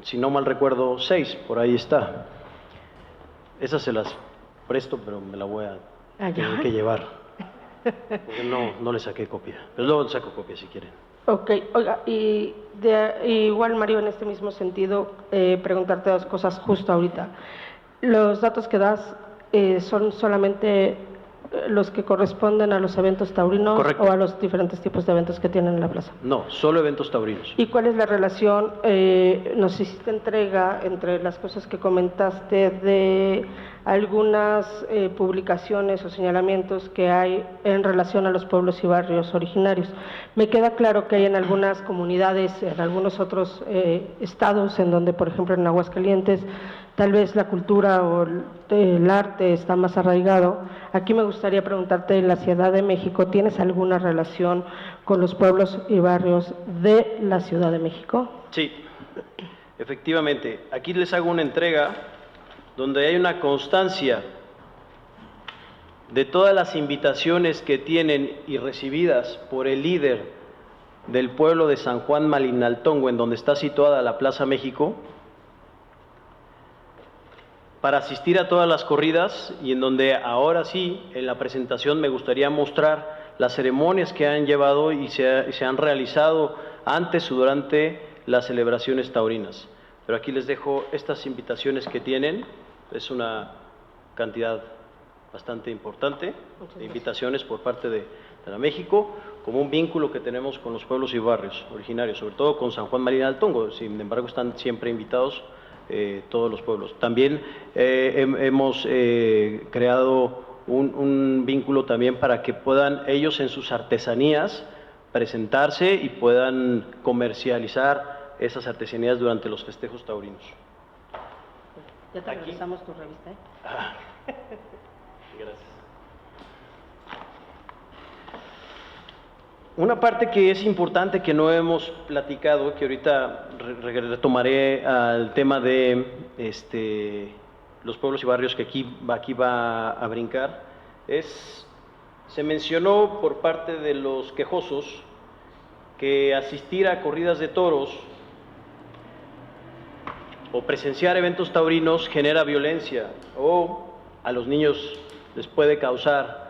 si no mal recuerdo, 6, por ahí está. Esas se las presto, pero me la voy a tener que llevar. Porque no le saqué copia. Pero luego le saco copia si quieren. Ok, oiga, igual, Mario, en este mismo sentido, preguntarte 2 cosas justo ahorita. Los datos que das son solamente los que corresponden a los eventos taurinos. Correcto. O a los diferentes tipos de eventos que tienen en la plaza. No, solo eventos taurinos. ¿Y cuál es la relación, nos hiciste entrega entre las cosas que comentaste de algunas publicaciones o señalamientos que hay en relación a los pueblos y barrios originarios? Me queda claro que hay en algunas comunidades, en algunos otros estados, en donde, por ejemplo, en Aguascalientes, tal vez la cultura o el arte está más arraigado. Aquí me gustaría preguntarte, en la Ciudad de México, ¿tienes alguna relación con los pueblos y barrios de la Ciudad de México? Sí, efectivamente. Aquí les hago una entrega donde hay una constancia de todas las invitaciones que tienen y recibidas por el líder del pueblo de San Juan Malinaltongo, en donde está situada la Plaza México, para asistir a todas las corridas, y en donde ahora sí, en la presentación me gustaría mostrar las ceremonias que han llevado y se han realizado antes o durante las celebraciones taurinas. Pero aquí les dejo estas invitaciones que tienen, es una cantidad bastante importante de invitaciones por parte de la México, como un vínculo que tenemos con los pueblos y barrios originarios, sobre todo con San Juan Malinaltongo. Sin embargo, están siempre invitados todos los pueblos. También hemos creado un vínculo también para que puedan ellos en sus artesanías presentarse y puedan comercializar esas artesanías durante los festejos taurinos. Ya te Aquí. regresamos tu revista, ¿eh? Gracias. Una parte que es importante que no hemos platicado, que ahorita retomaré al tema de los pueblos y barrios, que aquí va a brincar, se mencionó por parte de los quejosos que asistir a corridas de toros o presenciar eventos taurinos genera violencia o a los niños les puede causar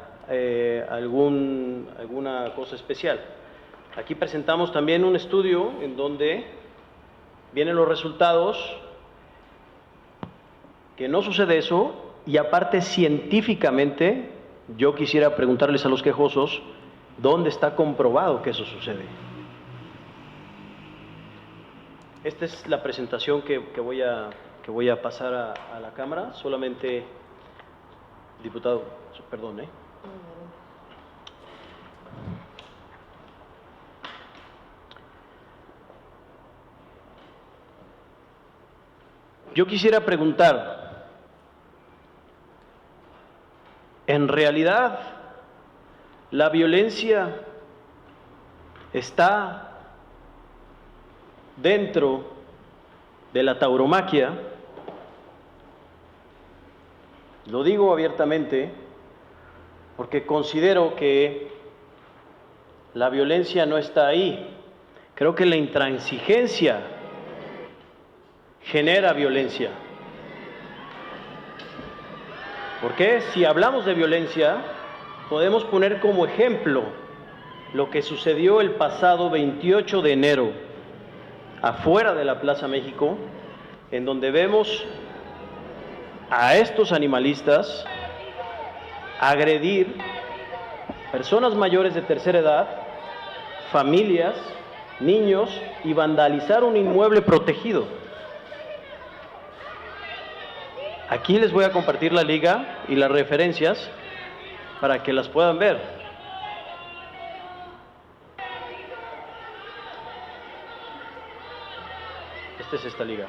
alguna cosa especial. Aquí presentamos también un estudio en donde vienen los resultados, que no sucede eso, y aparte científicamente yo quisiera preguntarles a los quejosos dónde está comprobado que eso sucede. Esta es la presentación que voy a pasar a la Cámara. Solamente, diputado, perdón, Yo quisiera preguntar, ¿en realidad la violencia está dentro de la tauromaquia? Lo digo abiertamente porque considero que la violencia no está ahí. Creo que la intransigencia genera violencia. Porque si hablamos de violencia, podemos poner como ejemplo lo que sucedió el pasado 28 de enero afuera de la Plaza México, en donde vemos a estos animalistas agredir personas mayores de tercera edad, familias, niños, y vandalizar un inmueble protegido. Aquí les voy a compartir la liga y las referencias para que las puedan ver. Esta es esta liga.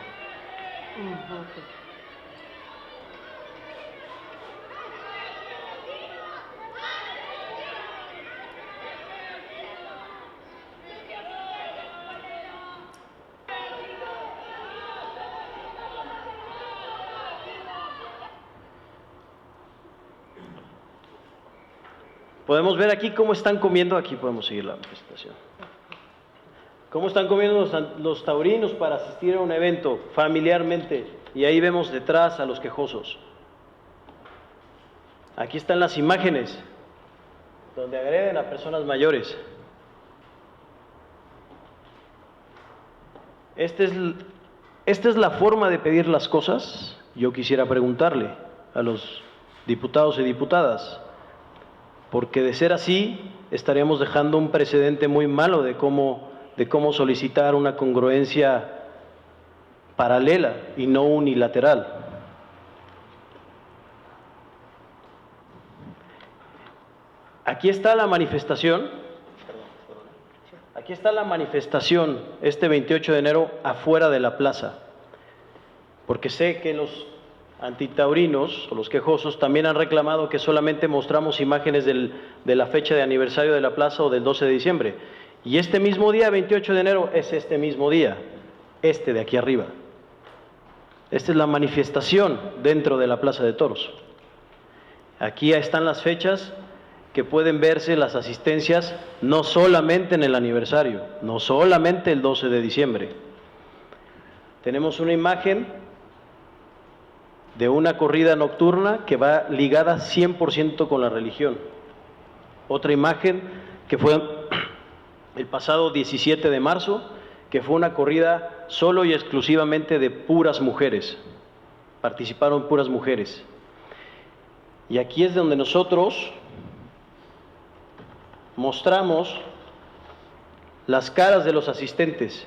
Podemos ver aquí cómo están comiendo, aquí podemos seguir la presentación. Cómo están comiendo los taurinos para asistir a un evento familiarmente. Y ahí vemos detrás a los quejosos. Aquí están las imágenes donde agreden a personas mayores. Esta es la forma de pedir las cosas. Yo quisiera preguntarle a los diputados y diputadas, porque de ser así estaríamos dejando un precedente muy malo de cómo solicitar una congruencia paralela y no unilateral. Aquí está la manifestación. Aquí está la manifestación este 28 de enero afuera de la plaza, porque sé que los antitaurinos o los quejosos también han reclamado que solamente mostramos imágenes de la fecha de aniversario de la plaza o del 12 de diciembre. Y este mismo día, 28 de enero, es este mismo día, este de aquí arriba. Esta es la manifestación dentro de la Plaza de Toros. Aquí están las fechas que pueden verse las asistencias no solamente en el aniversario, no solamente el 12 de diciembre. Tenemos una imagen de una corrida nocturna que va ligada 100% con la religión. Otra imagen que fue el pasado 17 de marzo, que fue una corrida solo y exclusivamente de puras mujeres. Participaron puras mujeres. Y aquí es donde nosotros mostramos las caras de los asistentes,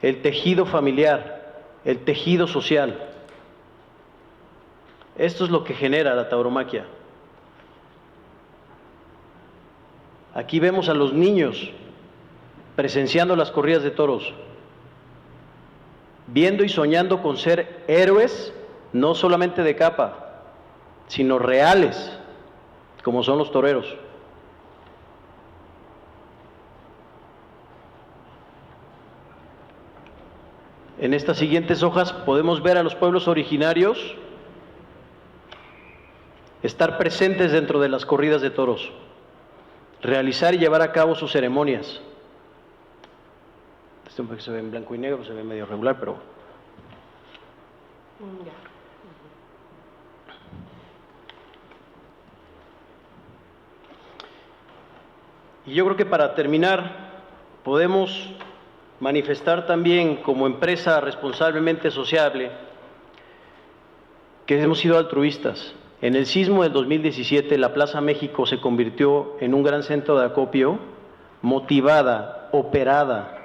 el tejido familiar, el tejido social. Esto es lo que genera la tauromaquia. Aquí vemos a los niños presenciando las corridas de toros, viendo y soñando con ser héroes, no solamente de capa, sino reales, como son los toreros. En estas siguientes hojas podemos ver a los pueblos originarios estar presentes dentro de las corridas de toros, realizar y llevar a cabo sus ceremonias. Este se ve en blanco y negro, se ve medio regular, pero... Y yo creo que para terminar, podemos manifestar también como empresa responsablemente sociable que hemos sido altruistas. En el sismo del 2017, la Plaza México se convirtió en un gran centro de acopio, motivada, operada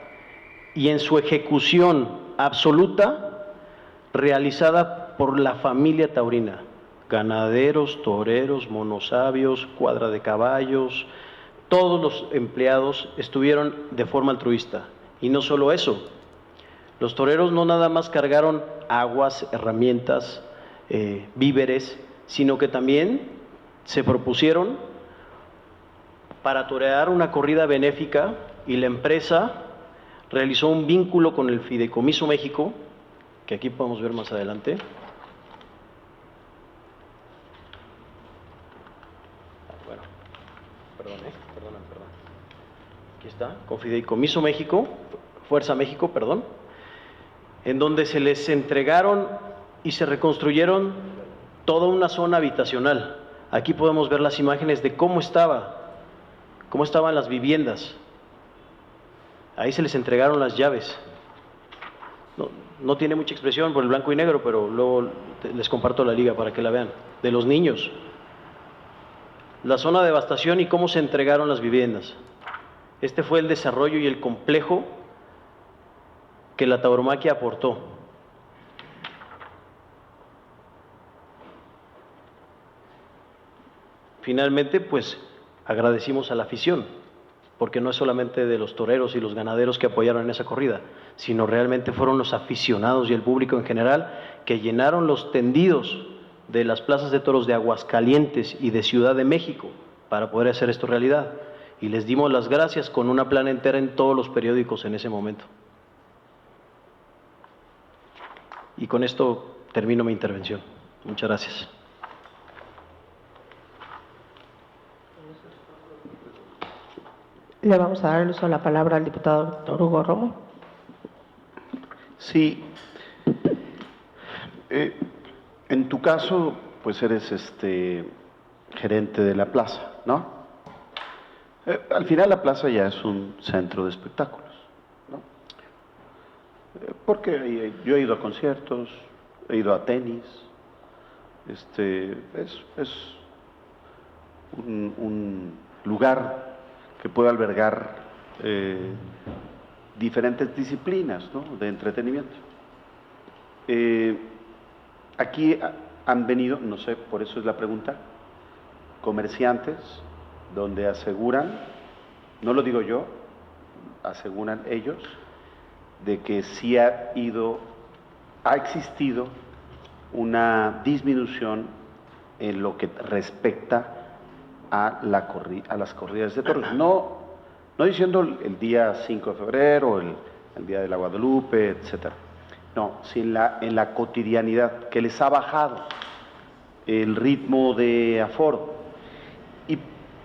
y en su ejecución absoluta, realizada por la familia taurina. Ganaderos, toreros, monosabios, cuadra de caballos, todos los empleados estuvieron de forma altruista. Y no solo eso, los toreros no nada más cargaron aguas, herramientas, víveres, sino que también se propusieron para torear una corrida benéfica y la empresa realizó un vínculo con el Fideicomiso México, que aquí podemos ver más adelante. Bueno, perdón. Aquí está, con Fideicomiso México, Fuerza México, perdón, en donde se les entregaron y se reconstruyeron toda una zona habitacional. Aquí podemos ver las imágenes de cómo estaban las viviendas. Ahí se les entregaron las llaves. No tiene mucha expresión por el blanco y negro, pero luego les comparto la liga para que la vean. De los niños. La zona de devastación y cómo se entregaron las viviendas. Este fue el desarrollo y el complejo que la tauromaquia aportó. Finalmente, pues, agradecimos a la afición, porque no es solamente de los toreros y los ganaderos que apoyaron en esa corrida, sino realmente fueron los aficionados y el público en general que llenaron los tendidos de las plazas de toros de Aguascalientes y de Ciudad de México para poder hacer esto realidad. Y les dimos las gracias con una plana entera en todos los periódicos en ese momento. Y con esto termino mi intervención. Muchas gracias. Le vamos a dar el uso de la palabra al diputado doctor Hugo Romo. Sí. En tu caso, pues eres gerente de la plaza, ¿no? Al final la plaza ya es un centro de espectáculos, ¿no? Porque yo he ido a conciertos, he ido a tenis, un lugar que pueda albergar diferentes disciplinas, ¿no?, de entretenimiento. Aquí han venido, no sé, por eso es la pregunta, comerciantes donde aseguran, no lo digo yo, aseguran ellos, de que sí ha existido una disminución en lo que respecta a las corridas de toros. No diciendo el día 5 de febrero, el día de la Guadalupe, etcétera. No, sí en la cotidianidad, que les ha bajado el ritmo de aforo.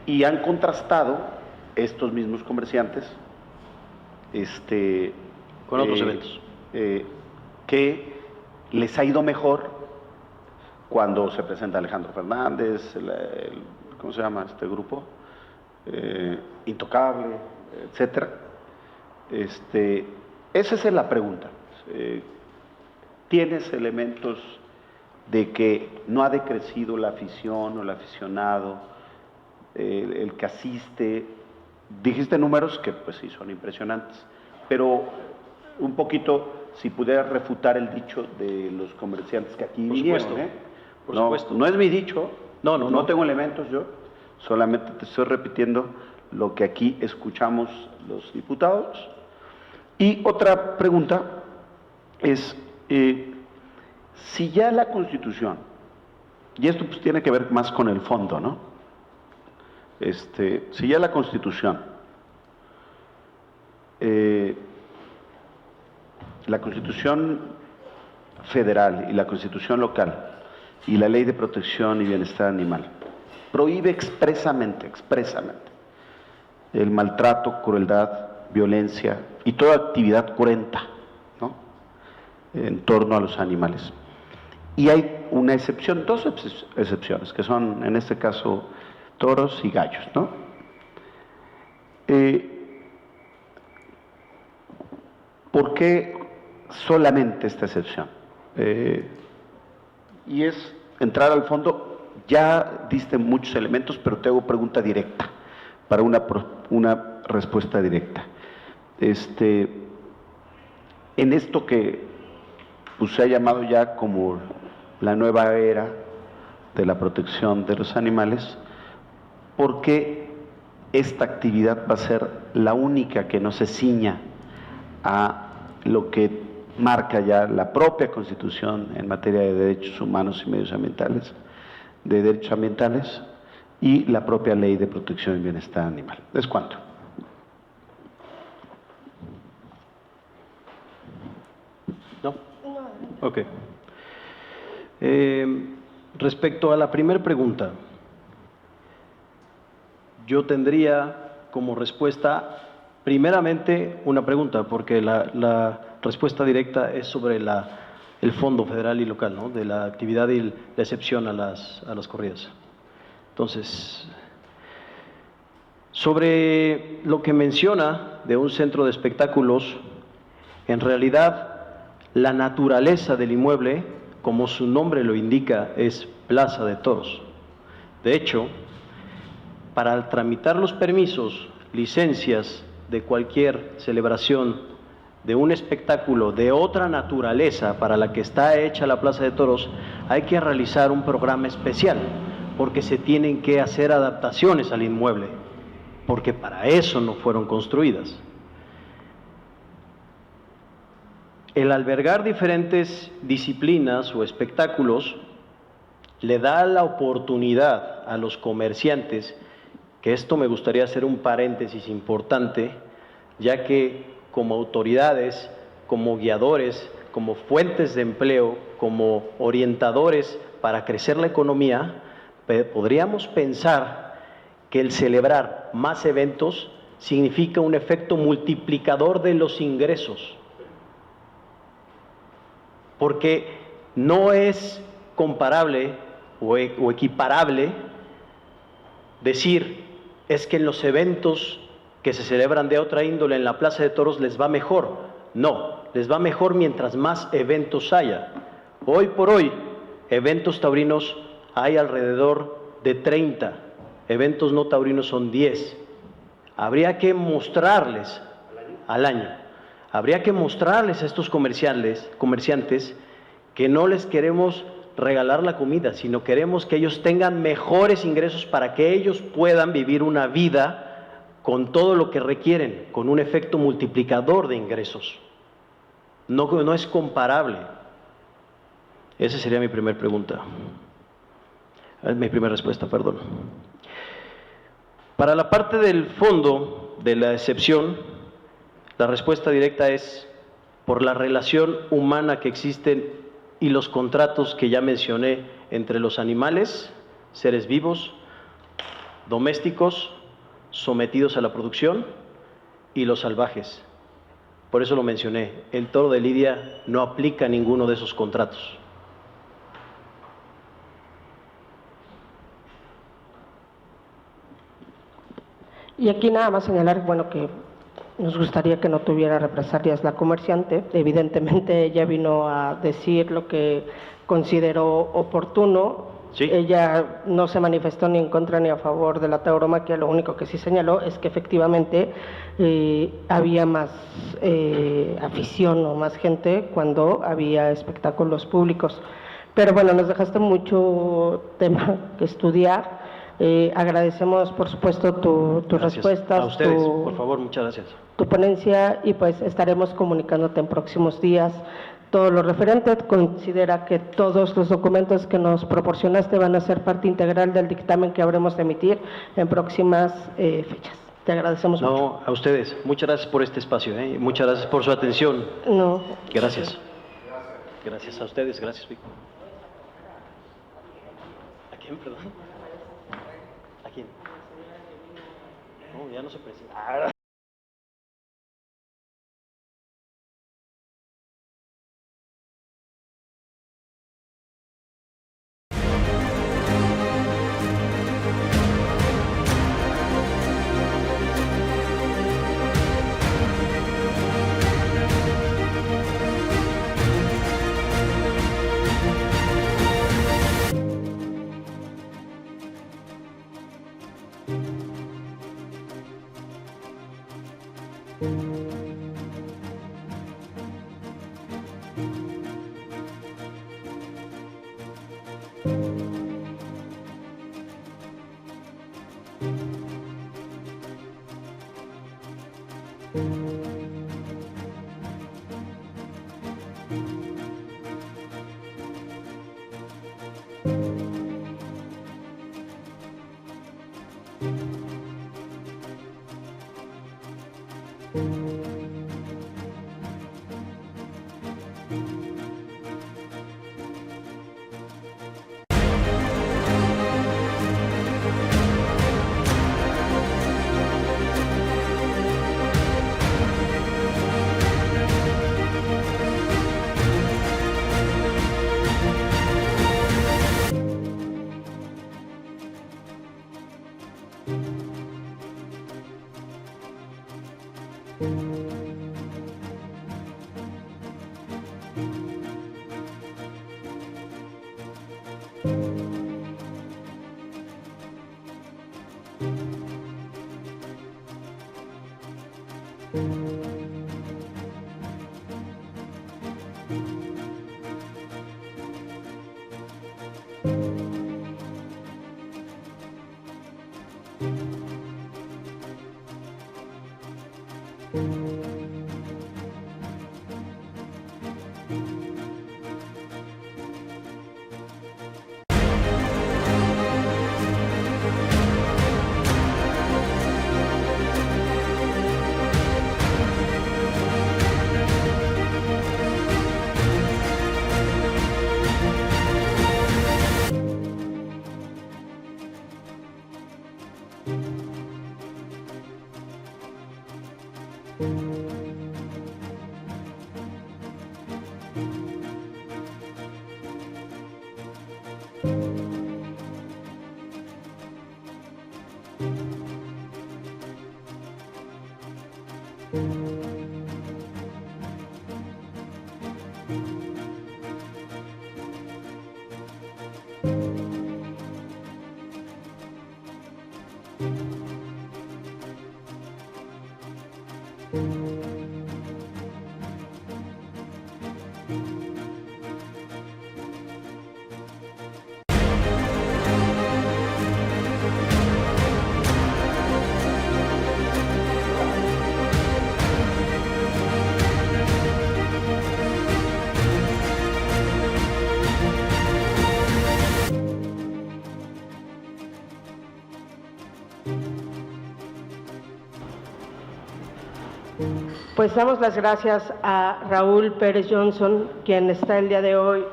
Y han contrastado estos mismos comerciantes con otros eventos. Que les ha ido mejor cuando se presenta Alejandro Fernández, ¿cómo se llama este grupo? Intocable, etcétera. Esa es la pregunta. ¿Tienes elementos de que no ha decrecido la afición o el aficionado, el que asiste? Dijiste números que pues sí son impresionantes, pero un poquito, si pudieras refutar el dicho de los comerciantes que aquí vinieron. Por supuesto. No es mi dicho, no tengo elementos yo, solamente te estoy repitiendo lo que aquí escuchamos los diputados. Y otra pregunta es, si ya la Constitución, y esto pues tiene que ver más con el fondo, ¿no? Si ya la Constitución federal y la Constitución local y la Ley de Protección y Bienestar Animal prohíbe expresamente el maltrato, crueldad, violencia y toda actividad cruenta, ¿no?, en torno a los animales. Y hay una excepción, dos excepciones, que son en este caso toros y gallos, ¿no? ¿Por qué solamente esta excepción? Y es entrar al fondo. Ya diste muchos elementos, pero te hago pregunta directa, para una respuesta directa. En esto que pues, se ha llamado ya como la nueva era de la protección de los animales, ¿por qué esta actividad va a ser la única que no se ciña a lo que marca ya la propia Constitución en materia de derechos humanos y medios ambientales, de derechos ambientales, y la propia Ley de Protección y Bienestar Animal? ¿Es cuánto? ¿No? Ok. Respecto a la primera pregunta, yo tendría como respuesta, primeramente, una pregunta, porque la respuesta directa es sobre el fondo federal y local, ¿no?, de la actividad y la excepción a las corridas. Entonces, sobre lo que menciona de un centro de espectáculos, en realidad la naturaleza del inmueble, como su nombre lo indica, es plaza de toros. De hecho, para tramitar los permisos, licencias de cualquier celebración de un espectáculo de otra naturaleza para la que está hecha la plaza de toros, hay que realizar un programa especial, porque se tienen que hacer adaptaciones al inmueble, porque para eso no fueron construidas. El albergar diferentes disciplinas o espectáculos le da la oportunidad a los comerciantes, que esto me gustaría hacer un paréntesis importante, ya que como autoridades, como guiadores, como fuentes de empleo, como orientadores para crecer la economía, podríamos pensar que el celebrar más eventos significa un efecto multiplicador de los ingresos, porque no es comparable o equiparable decir es que en los eventos que se celebran de otra índole en la Plaza de Toros les va mejor. No, les va mejor mientras más eventos haya. Hoy por hoy, eventos taurinos hay alrededor de 30 eventos no taurinos son 10. Habría que mostrarles al año, habría que mostrarles a estos comerciantes que no les queremos regalar la comida, sino queremos que ellos tengan mejores ingresos para que ellos puedan vivir una vida con todo lo que requieren, con un efecto multiplicador de ingresos. No es comparable. Esa sería mi primera pregunta. Mi primera respuesta, perdón. Para la parte del fondo de la excepción, la respuesta directa es por la relación humana que existen y los contratos que ya mencioné entre los animales, seres vivos, domésticos, sometidos a la producción, y los salvajes. Por eso lo mencioné, el toro de lidia no aplica ninguno de esos contratos. Y aquí nada más señalar, bueno, que nos gustaría que no tuviera represalias la comerciante. Evidentemente ella vino a decir lo que consideró oportuno. Sí. Ella no se manifestó ni en contra ni a favor de la tauromaquia, lo único que sí señaló es que efectivamente había más afición o más gente cuando había espectáculos públicos. Pero bueno, nos dejaste mucho tema que estudiar. Agradecemos, por supuesto, tus respuestas. A ustedes, por favor, muchas gracias. Tu ponencia, y pues estaremos comunicándote en próximos días todo lo referente. Considera que todos los documentos que nos proporcionaste van a ser parte integral del dictamen que habremos de emitir en próximas fechas. Te agradecemos mucho. No, a ustedes, muchas gracias por este espacio, muchas gracias por su atención. No. Gracias. Gracias a ustedes, gracias, Vico. ¿A quién, perdón? ¿A quién? No, ya no se presenta. Pues damos las gracias a Raúl Pérez Johnson, quien está el día de hoy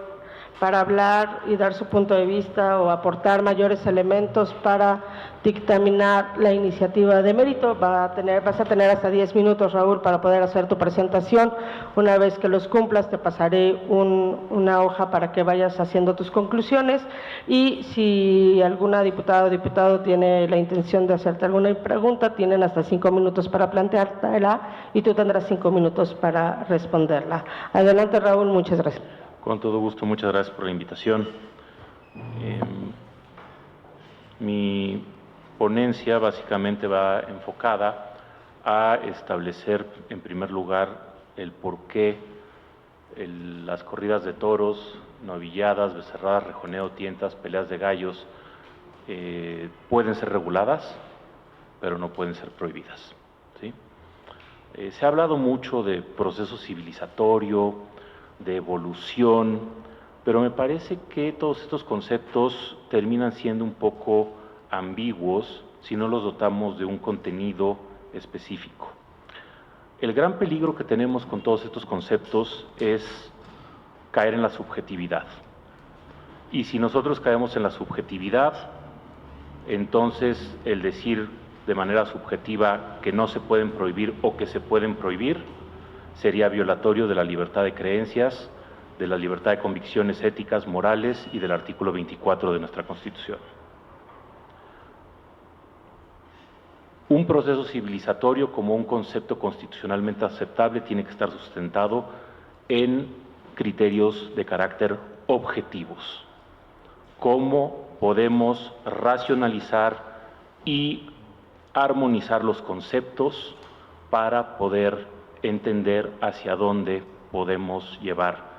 para hablar y dar su punto de vista o aportar mayores elementos para dictaminar la iniciativa de mérito. Vas a tener hasta 10 minutos, Raúl, para poder hacer tu presentación. Una vez que los cumplas, te pasaré una hoja para que vayas haciendo tus conclusiones, y si alguna diputada o diputado tiene la intención de hacerte alguna pregunta, tienen hasta 5 minutos para planteártela y tú tendrás 5 minutos para responderla. Adelante, Raúl, muchas gracias. Con todo gusto, muchas gracias por la invitación. Mi ponencia básicamente va enfocada a establecer, en primer lugar, el por qué las corridas de toros, novilladas, becerradas, rejoneo, tientas, peleas de gallos pueden ser reguladas, pero no pueden ser prohibidas, ¿sí? Se ha hablado mucho de proceso civilizatorio, de evolución, pero me parece que todos estos conceptos terminan siendo un poco ambiguos si no los dotamos de un contenido específico. El gran peligro que tenemos con todos estos conceptos es caer en la subjetividad. Y si nosotros caemos en la subjetividad, entonces el decir de manera subjetiva que no se pueden prohibir o que se pueden prohibir sería violatorio de la libertad de creencias, de la libertad de convicciones éticas, morales y del artículo 24 de nuestra Constitución. Un proceso civilizatorio como un concepto constitucionalmente aceptable tiene que estar sustentado en criterios de carácter objetivos. ¿Cómo podemos racionalizar y armonizar los conceptos para poder entender hacia dónde podemos llevar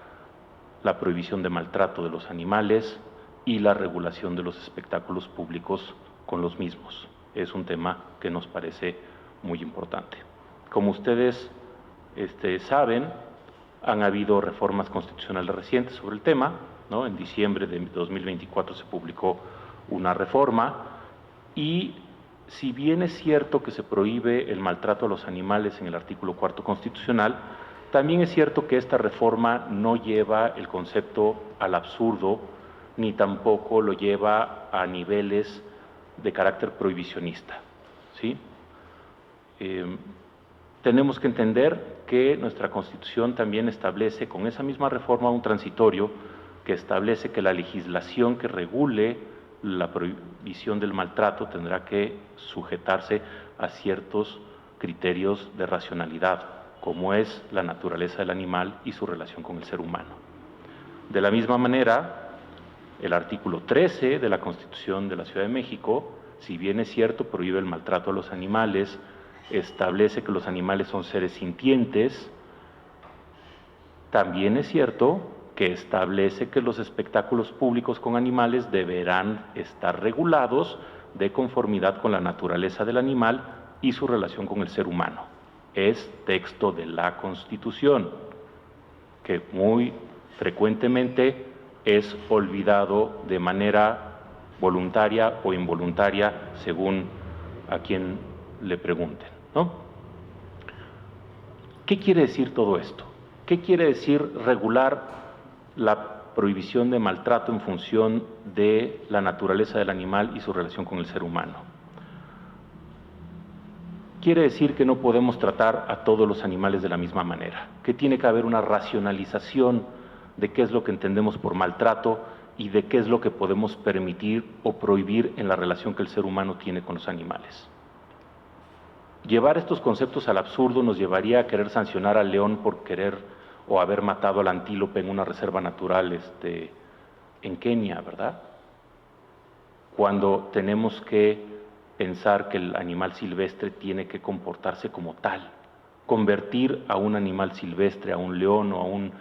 la prohibición de maltrato de los animales y la regulación de los espectáculos públicos con los mismos? Es un tema que nos parece muy importante. Como ustedes saben, han habido reformas constitucionales recientes sobre el tema, ¿no? En diciembre de 2024 se publicó una reforma, y si bien es cierto que se prohíbe el maltrato a los animales en el artículo 4 constitucional, también es cierto que esta reforma no lleva el concepto al absurdo, ni tampoco lo lleva a niveles de carácter prohibicionista, ¿sí? Tenemos que entender que nuestra Constitución también establece, con esa misma reforma, un transitorio que establece que la legislación que regule la prohibición del maltrato tendrá que sujetarse a ciertos criterios de racionalidad, como es la naturaleza del animal y su relación con el ser humano. De la misma manera, el artículo 13 de la Constitución de la Ciudad de México, si bien es cierto, prohíbe el maltrato a los animales, establece que los animales son seres sintientes, también es cierto que establece que los espectáculos públicos con animales deberán estar regulados de conformidad con la naturaleza del animal y su relación con el ser humano. Es texto de la Constitución, que muy frecuentemente es olvidado de manera voluntaria o involuntaria, según a quien le pregunten, ¿no? ¿Qué quiere decir todo esto? ¿Qué quiere decir regular la prohibición de maltrato en función de la naturaleza del animal y su relación con el ser humano? Quiere decir que no podemos tratar a todos los animales de la misma manera, que tiene que haber una racionalización de qué es lo que entendemos por maltrato y de qué es lo que podemos permitir o prohibir en la relación que el ser humano tiene con los animales. Llevar estos conceptos al absurdo nos llevaría a querer sancionar al león por querer o haber matado al antílope en una reserva natural en Kenia, ¿verdad? Cuando tenemos que pensar que el animal silvestre tiene que comportarse como tal. Convertir a un animal silvestre, a un león o a un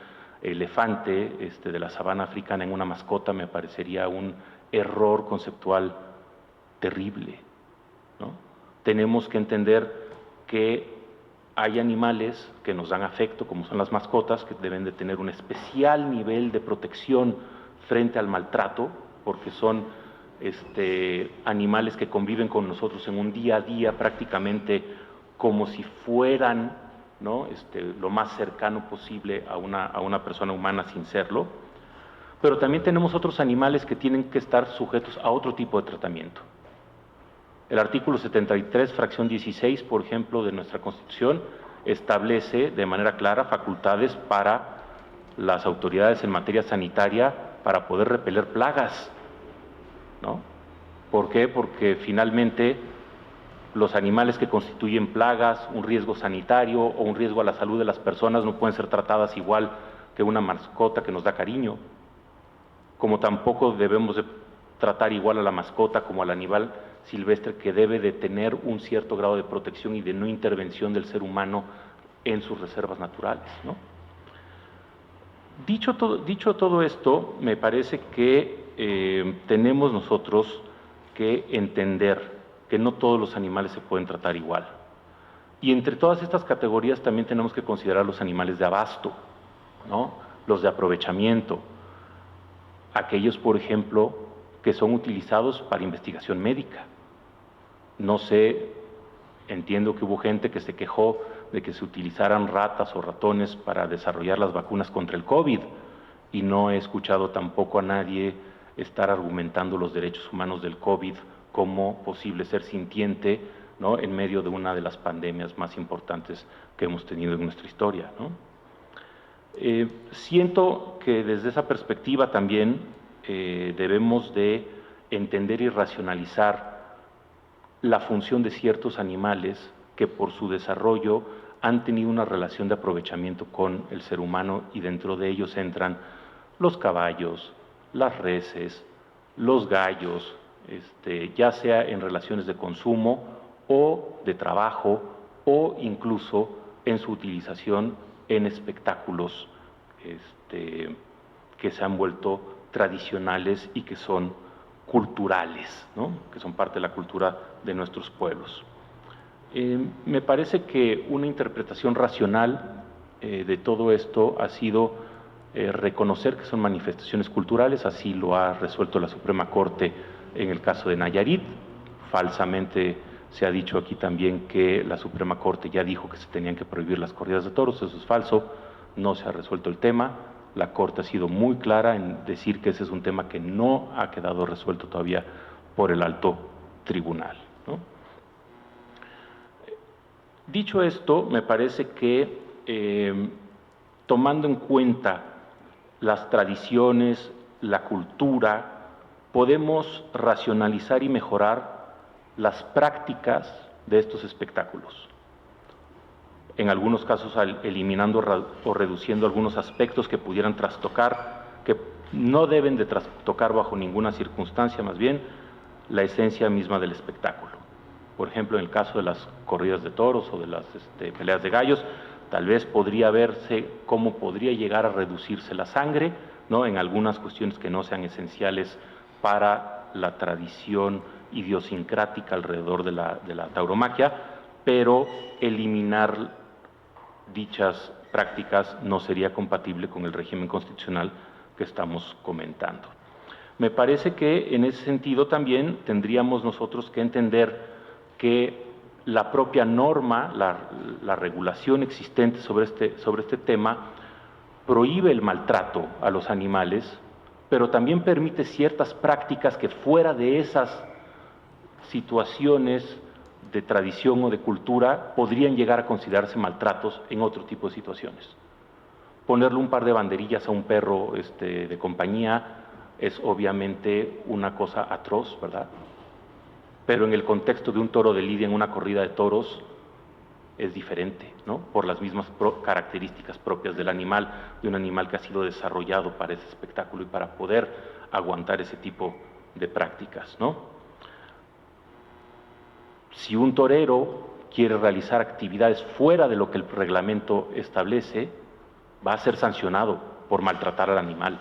elefante de la sabana africana en una mascota me parecería un error conceptual terrible, ¿no? Tenemos que entender que hay animales que nos dan afecto, como son las mascotas, que deben de tener un especial nivel de protección frente al maltrato, porque son animales que conviven con nosotros en un día a día prácticamente como si fueran, ¿no?, lo más cercano posible a una persona humana sin serlo. Pero también tenemos otros animales que tienen que estar sujetos a otro tipo de tratamiento. El artículo 73, fracción 16, por ejemplo, de nuestra Constitución, establece de manera clara facultades para las autoridades en materia sanitaria para poder repeler plagas, ¿no? ¿Por qué? Porque finalmente los animales que constituyen plagas, un riesgo sanitario o un riesgo a la salud de las personas no pueden ser tratadas igual que una mascota que nos da cariño, como tampoco debemos de tratar igual a la mascota como al animal silvestre, que debe de tener un cierto grado de protección y de no intervención del ser humano en sus reservas naturales, ¿no? Dicho todo esto, me parece que tenemos nosotros que entender que no todos los animales se pueden tratar igual. Y entre todas estas categorías también tenemos que considerar los animales de abasto, ¿no?, los de aprovechamiento, aquellos, por ejemplo, que son utilizados para investigación médica. No sé, entiendo que hubo gente que se quejó de que se utilizaran ratas o ratones para desarrollar las vacunas contra el COVID, y no he escuchado tampoco a nadie estar argumentando los derechos humanos del COVID como posible ser sintiente, ¿no?, en medio de una de las pandemias más importantes que hemos tenido en nuestra historia, ¿no? Siento que desde esa perspectiva también debemos de entender y racionalizar la función de ciertos animales que por su desarrollo han tenido una relación de aprovechamiento con el ser humano, y dentro de ellos entran los caballos, las reses, los gallos, ya sea en relaciones de consumo o de trabajo, o incluso en su utilización en espectáculos que se han vuelto tradicionales y que son culturales, ¿no?, que son parte de la cultura de nuestros pueblos. Me parece que una interpretación racional de todo esto ha sido reconocer que son manifestaciones culturales. Así lo ha resuelto la Suprema Corte en el caso de Nayarit. Falsamente se ha dicho aquí también que la Suprema Corte ya dijo que se tenían que prohibir las corridas de toros. Eso es falso, no se ha resuelto el tema. La Corte ha sido muy clara en decir que ese es un tema que no ha quedado resuelto todavía por el alto tribunal, ¿no? Dicho esto, me parece que tomando en cuenta las tradiciones, la cultura, podemos racionalizar y mejorar las prácticas de estos espectáculos. En algunos casos eliminando o reduciendo algunos aspectos que pudieran trastocar, que no deben de trastocar bajo ninguna circunstancia, más bien la esencia misma del espectáculo. Por ejemplo, en el caso de las corridas de toros o de las peleas de gallos, tal vez podría verse cómo podría llegar a reducirse la sangre, ¿no?, en algunas cuestiones que no sean esenciales para la tradición idiosincrática alrededor de la tauromaquia, pero eliminar dichas prácticas no sería compatible con el régimen constitucional que estamos comentando. Me parece que en ese sentido también tendríamos nosotros que entender que la propia norma, la regulación existente sobre este tema, prohíbe el maltrato a los animales, pero también permite ciertas prácticas que fuera de esas situaciones de tradición o de cultura podrían llegar a considerarse maltratos en otro tipo de situaciones. Ponerle un par de banderillas a un perro de compañía es obviamente una cosa atroz, ¿verdad? Pero en el contexto de un toro de lidia en una corrida de toros es diferente, ¿no?, por las mismas características propias del animal, de un animal que ha sido desarrollado para ese espectáculo y para poder aguantar ese tipo de prácticas, ¿no? Si un torero quiere realizar actividades fuera de lo que el reglamento establece, va a ser sancionado por maltratar al animal.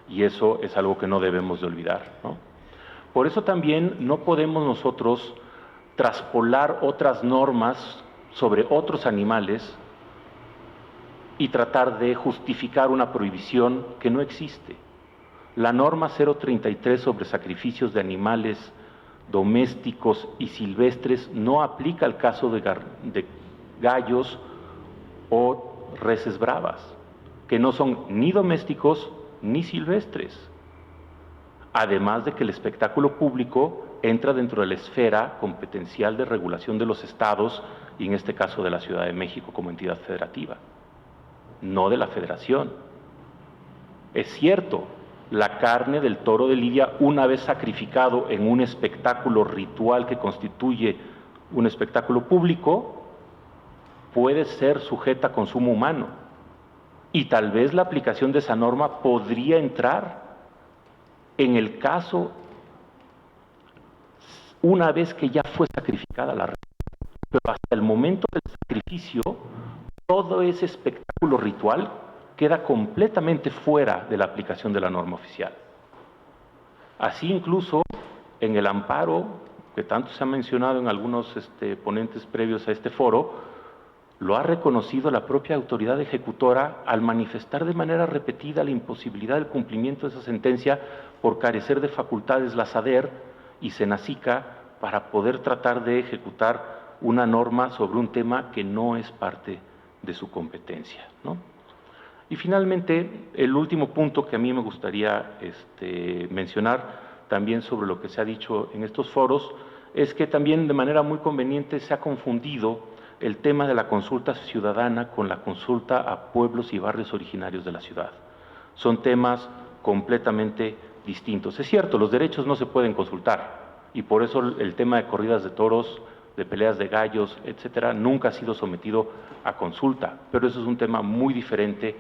Y eso es algo que no debemos de olvidar, ¿no? Por eso también no podemos nosotros traspolar otras normas sobre otros animales y tratar de justificar una prohibición que no existe. La norma 033 sobre sacrificios de animales domésticos y silvestres no aplica al caso de gallos o reses bravas, que no son ni domésticos ni silvestres. Además de que el espectáculo público entra dentro de la esfera competencial de regulación de los estados y en este caso de la Ciudad de México como entidad federativa, no de la federación. Es cierto, la carne del toro de Lidia, una vez sacrificado en un espectáculo ritual que constituye un espectáculo público, puede ser sujeta a consumo humano. Y tal vez la aplicación de esa norma podría entrar en el caso una vez que ya fue sacrificada la res. Pero hasta el momento del sacrificio, todo ese espectáculo ritual queda completamente fuera de la aplicación de la norma oficial. Así incluso en el amparo, que tanto se ha mencionado en algunos ponentes previos a este foro, lo ha reconocido la propia autoridad ejecutora al manifestar de manera repetida la imposibilidad del cumplimiento de esa sentencia por carecer de facultades la SADER y Senacica para poder tratar de ejecutar una norma sobre un tema que no es parte de su competencia, ¿no? Y finalmente, el último punto que a mí me gustaría mencionar, también sobre lo que se ha dicho en estos foros, es que también de manera muy conveniente se ha confundido el tema de la consulta ciudadana con la consulta a pueblos y barrios originarios de la ciudad. Son temas completamente distintos. Es cierto, los derechos no se pueden consultar y por eso el tema de corridas de toros, de peleas de gallos, etcétera, nunca ha sido sometido a consulta, pero eso es un tema muy diferente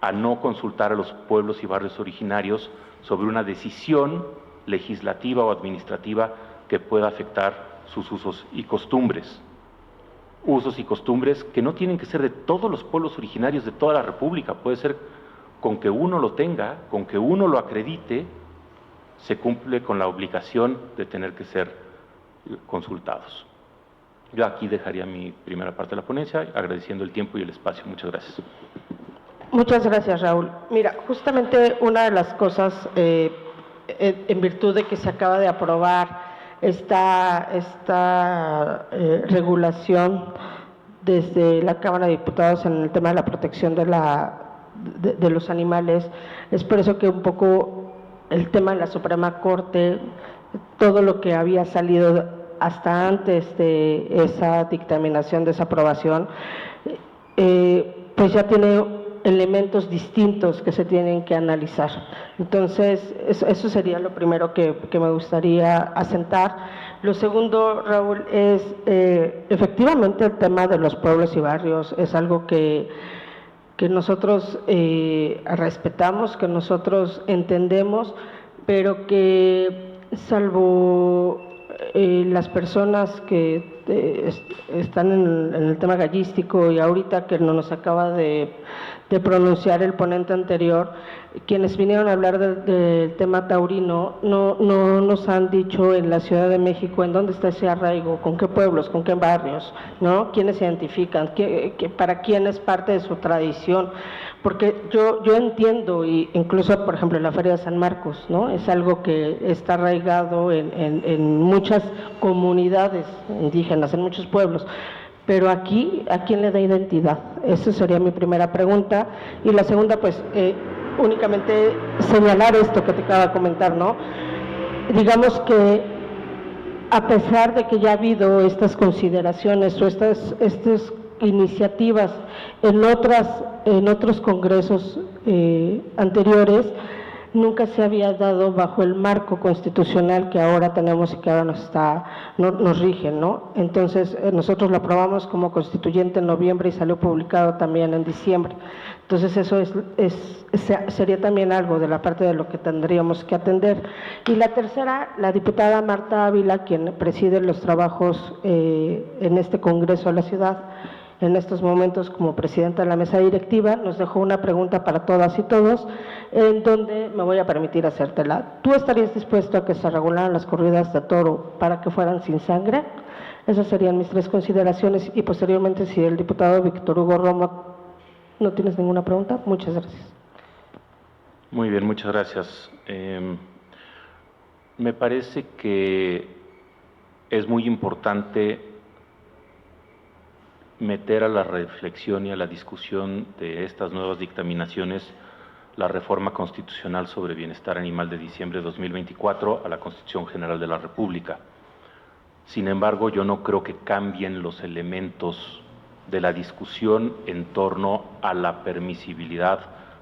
a no consultar a los pueblos y barrios originarios sobre una decisión legislativa o administrativa que pueda afectar sus usos y costumbres. Usos y costumbres que no tienen que ser de todos los pueblos originarios de toda la República, puede ser con que uno lo tenga, con que uno lo acredite, se cumple con la obligación de tener que ser consultados. Yo aquí dejaría mi primera parte de la ponencia, agradeciendo el tiempo y el espacio. Muchas gracias. Muchas gracias, Raúl. Mira, justamente una de las cosas, en virtud de que se acaba de aprobar esta regulación desde la Cámara de Diputados en el tema de la protección de los animales, es por eso que un poco el tema de la Suprema Corte, todo lo que había salido hasta antes de esa dictaminación, de esa aprobación, pues ya tiene elementos distintos que se tienen que analizar. Entonces, eso sería lo primero que me gustaría asentar. Lo segundo, Raúl, es efectivamente el tema de los pueblos y barrios, es algo que nosotros respetamos, que nosotros entendemos, pero que salvo las personas que están en el tema gallístico y ahorita que nos acaba de pronunciar el ponente anterior, quienes vinieron a hablar del tema taurino, no nos han dicho en la Ciudad de México en dónde está ese arraigo, con qué pueblos, con qué barrios, ¿no? ¿Quiénes se identifican? ¿Para quién es parte de su tradición? Porque yo entiendo, y incluso por ejemplo en la Feria de San Marcos, ¿no? Es algo que está arraigado en muchas comunidades indígenas, en muchos pueblos. Pero aquí, ¿a quién le da identidad? Esa sería mi primera pregunta. Y la segunda, pues, únicamente señalar esto que te acabo de comentar, ¿no? Digamos que a pesar de que ya ha habido estas consideraciones o estas iniciativas en otros congresos anteriores, nunca se había dado bajo el marco constitucional que ahora tenemos y que ahora nos rige, ¿no? Entonces, nosotros lo aprobamos como constituyente en noviembre y salió publicado también en diciembre. Entonces, eso sería también algo de la parte de lo que tendríamos que atender. Y la tercera, la diputada Marta Ávila, quien preside los trabajos en este Congreso de la Ciudad, en estos momentos como presidenta de la mesa directiva, nos dejó una pregunta para todas y todos, en donde me voy a permitir hacértela. ¿Tú estarías dispuesto a que se regularan las corridas de toro para que fueran sin sangre? Esas serían mis 3 consideraciones y posteriormente, si el diputado Víctor Hugo Romo, ¿no tienes ninguna pregunta? Muchas gracias. Muy bien, muchas gracias. Me parece que es muy importante meter a la reflexión y a la discusión de estas nuevas dictaminaciones la reforma constitucional sobre bienestar animal de diciembre de 2024 a la Constitución General de la República. Sin embargo, yo no creo que cambien los elementos de la discusión en torno a la permisibilidad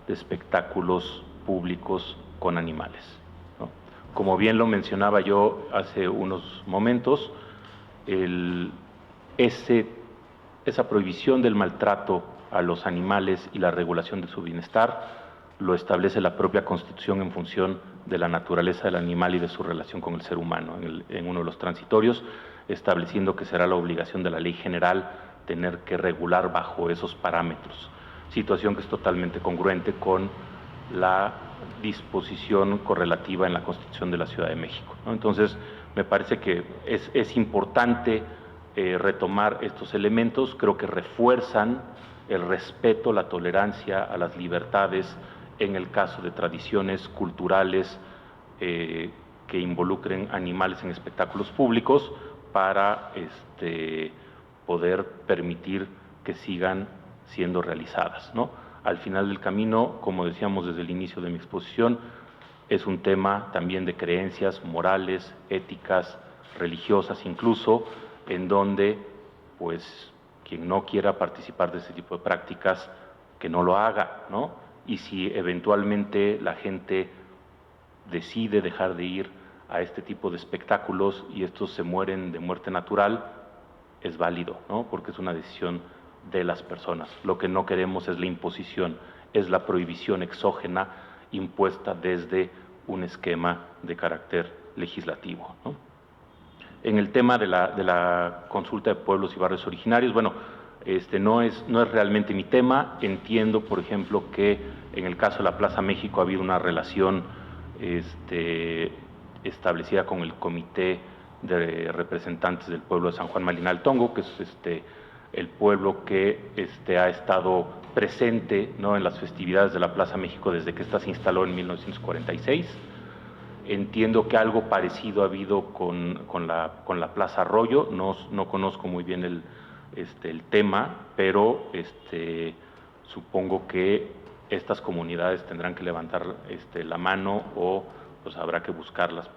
de espectáculos públicos con animales, ¿no? Como bien lo mencionaba yo hace unos momentos, esa prohibición del maltrato a los animales y la regulación de su bienestar lo establece la propia Constitución en función de la naturaleza del animal y de su relación con el ser humano, en uno de los transitorios, estableciendo que será la obligación de la ley general tener que regular bajo esos parámetros, situación que es totalmente congruente con la disposición correlativa en la Constitución de la Ciudad de México, ¿no? Entonces, me parece que es importante retomar estos elementos. Creo que refuerzan el respeto, la tolerancia a las libertades en el caso de tradiciones culturales que involucren animales en espectáculos públicos para poder permitir que sigan siendo realizadas, ¿no? Al final del camino, como decíamos desde el inicio de mi exposición, es un tema también de creencias morales, éticas, religiosas incluso, en donde, pues, quien no quiera participar de ese tipo de prácticas, que no lo haga, ¿no? Y si eventualmente la gente decide dejar de ir a este tipo de espectáculos y estos se mueren de muerte natural, es válido, ¿no? Porque es una decisión de las personas. Lo que no queremos es la imposición, es la prohibición exógena impuesta desde un esquema de carácter legislativo, ¿no? En el tema de la consulta de pueblos y barrios originarios, bueno, no es realmente mi tema. Entiendo, por ejemplo, que en el caso de la Plaza México ha habido una relación establecida con el Comité de Representantes del Pueblo de San Juan Malinaltongo, que es el pueblo que ha estado presente, ¿no?, en las festividades de la Plaza México desde que ésta se instaló en 1946. Entiendo que algo parecido ha habido con la Plaza Arroyo. No conozco muy bien el tema, pero supongo que estas comunidades tendrán que levantar la mano o pues habrá que buscarlas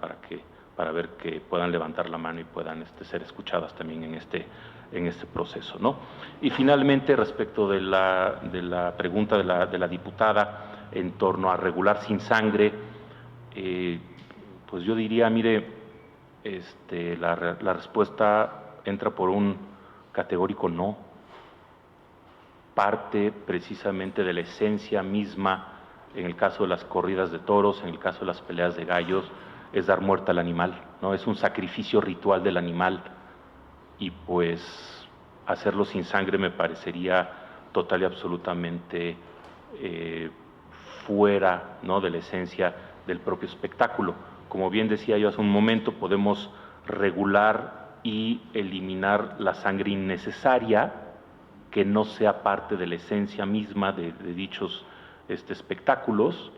para ver que puedan levantar la mano y puedan ser escuchadas también en este proceso, ¿no? Y finalmente, respecto de la pregunta de la diputada en torno a regular sin sangre, pues yo diría, mire, la respuesta entra por un categórico no. Parte precisamente de la esencia misma, en el caso de las corridas de toros, en el caso de las peleas de gallos, es dar muerte al animal, ¿no? Es un sacrificio ritual del animal y pues hacerlo sin sangre me parecería total y absolutamente fuera, ¿no?, de la esencia del propio espectáculo. Como bien decía yo hace un momento, podemos regular y eliminar la sangre innecesaria que no sea parte de la esencia misma de dichos espectáculos,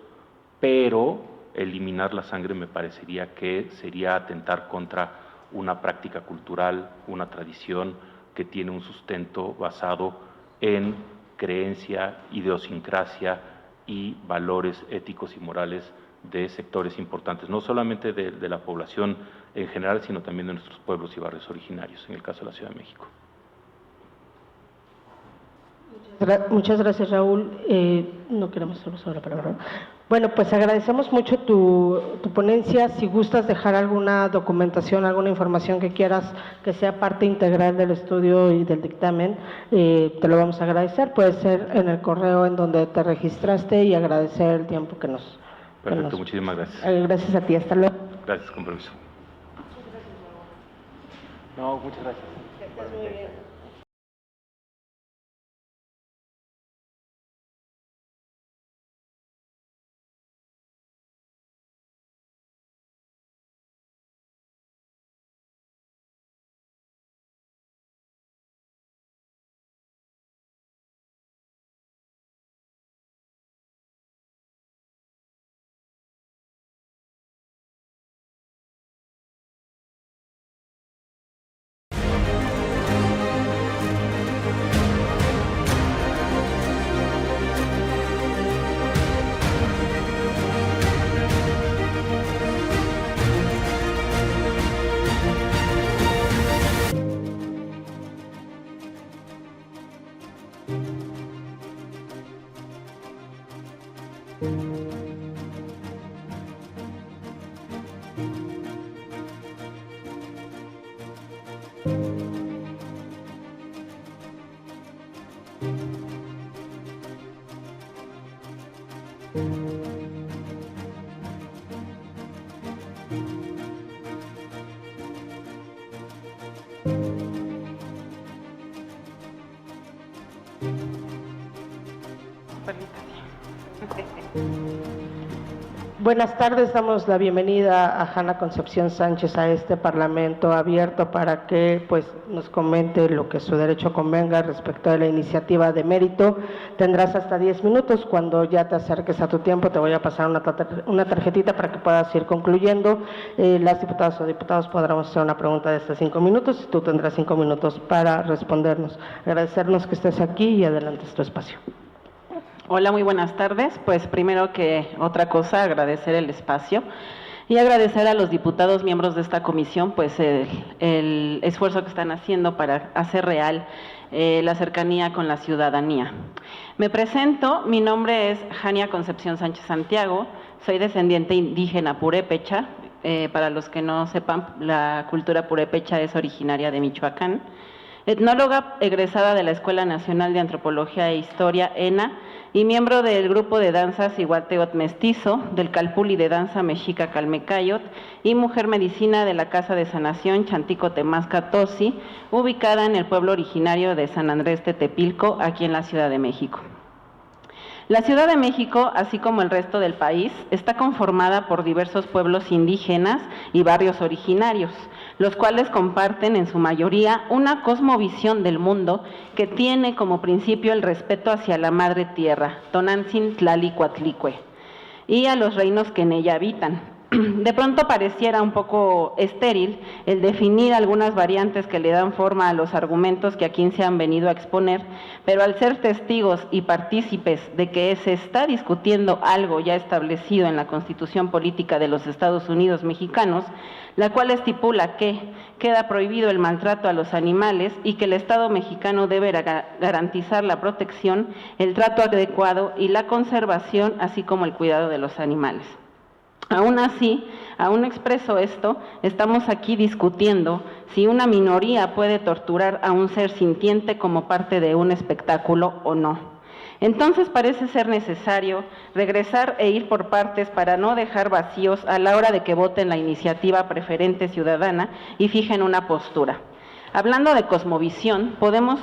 pero eliminar la sangre me parecería que sería atentar contra una práctica cultural, una tradición que tiene un sustento basado en creencia, idiosincrasia y valores éticos y morales de sectores importantes, no solamente de la población en general, sino también de nuestros pueblos y barrios originarios, en el caso de la Ciudad de México. Muchas gracias, Raúl. No queremos usar la palabra. Bueno, pues agradecemos mucho tu ponencia. Si gustas dejar alguna documentación, alguna información que quieras que sea parte integral del estudio y del dictamen, te lo vamos a agradecer. Puede ser en el correo en donde te registraste y agradecer el tiempo que nos... Perfecto, muchísimas gracias. Gracias a ti, hasta luego. Gracias, con permiso. No, muchas gracias. Buenas tardes, damos la bienvenida a Hanna Concepción Sánchez a este Parlamento abierto para que pues nos comente lo que su derecho convenga respecto a la iniciativa de mérito. Tendrás hasta 10 minutos. Cuando ya te acerques a tu tiempo te voy a pasar una tarjetita para que puedas ir concluyendo. Las diputadas o diputados podremos hacer una pregunta de hasta 5 minutos y tú tendrás 5 minutos para respondernos. Agradecernos que estés aquí y adelantes tu espacio. Hola, muy buenas tardes. Pues primero que otra cosa, agradecer el espacio y agradecer a los diputados miembros de esta comisión pues el esfuerzo que están haciendo para hacer real la cercanía con la ciudadanía. Me presento, mi nombre es Jania Concepción Sánchez Santiago, soy descendiente indígena purépecha. Para los que no sepan, la cultura purépecha es originaria de Michoacán. Etnóloga egresada de la Escuela Nacional de Antropología e Historia, ENA, y miembro del grupo de danzas Iguateot Mestizo, del Calpulli de danza mexica Calmecayot, y mujer medicina de la Casa de Sanación Chantico Temasca Tosi, ubicada en el pueblo originario de San Andrés Tetepilco, aquí en la Ciudad de México. La Ciudad de México, así como el resto del país, está conformada por diversos pueblos indígenas y barrios originarios, los cuales comparten en su mayoría una cosmovisión del mundo que tiene como principio el respeto hacia la Madre Tierra, Tonantzin Tlali Cuatlicue, y a los reinos que en ella habitan. De pronto pareciera un poco estéril el definir algunas variantes que le dan forma a los argumentos que aquí se han venido a exponer, pero al ser testigos y partícipes de que se está discutiendo algo ya establecido en la Constitución Política de los Estados Unidos Mexicanos, la cual estipula que queda prohibido el maltrato a los animales y que el Estado mexicano debe garantizar la protección, el trato adecuado y la conservación, así como el cuidado de los animales. Aún así, aún expreso esto, estamos aquí discutiendo si una minoría puede torturar a un ser sintiente como parte de un espectáculo o no. Entonces parece ser necesario regresar e ir por partes para no dejar vacíos a la hora de que voten la iniciativa preferente ciudadana y fijen una postura. Hablando de cosmovisión, podemos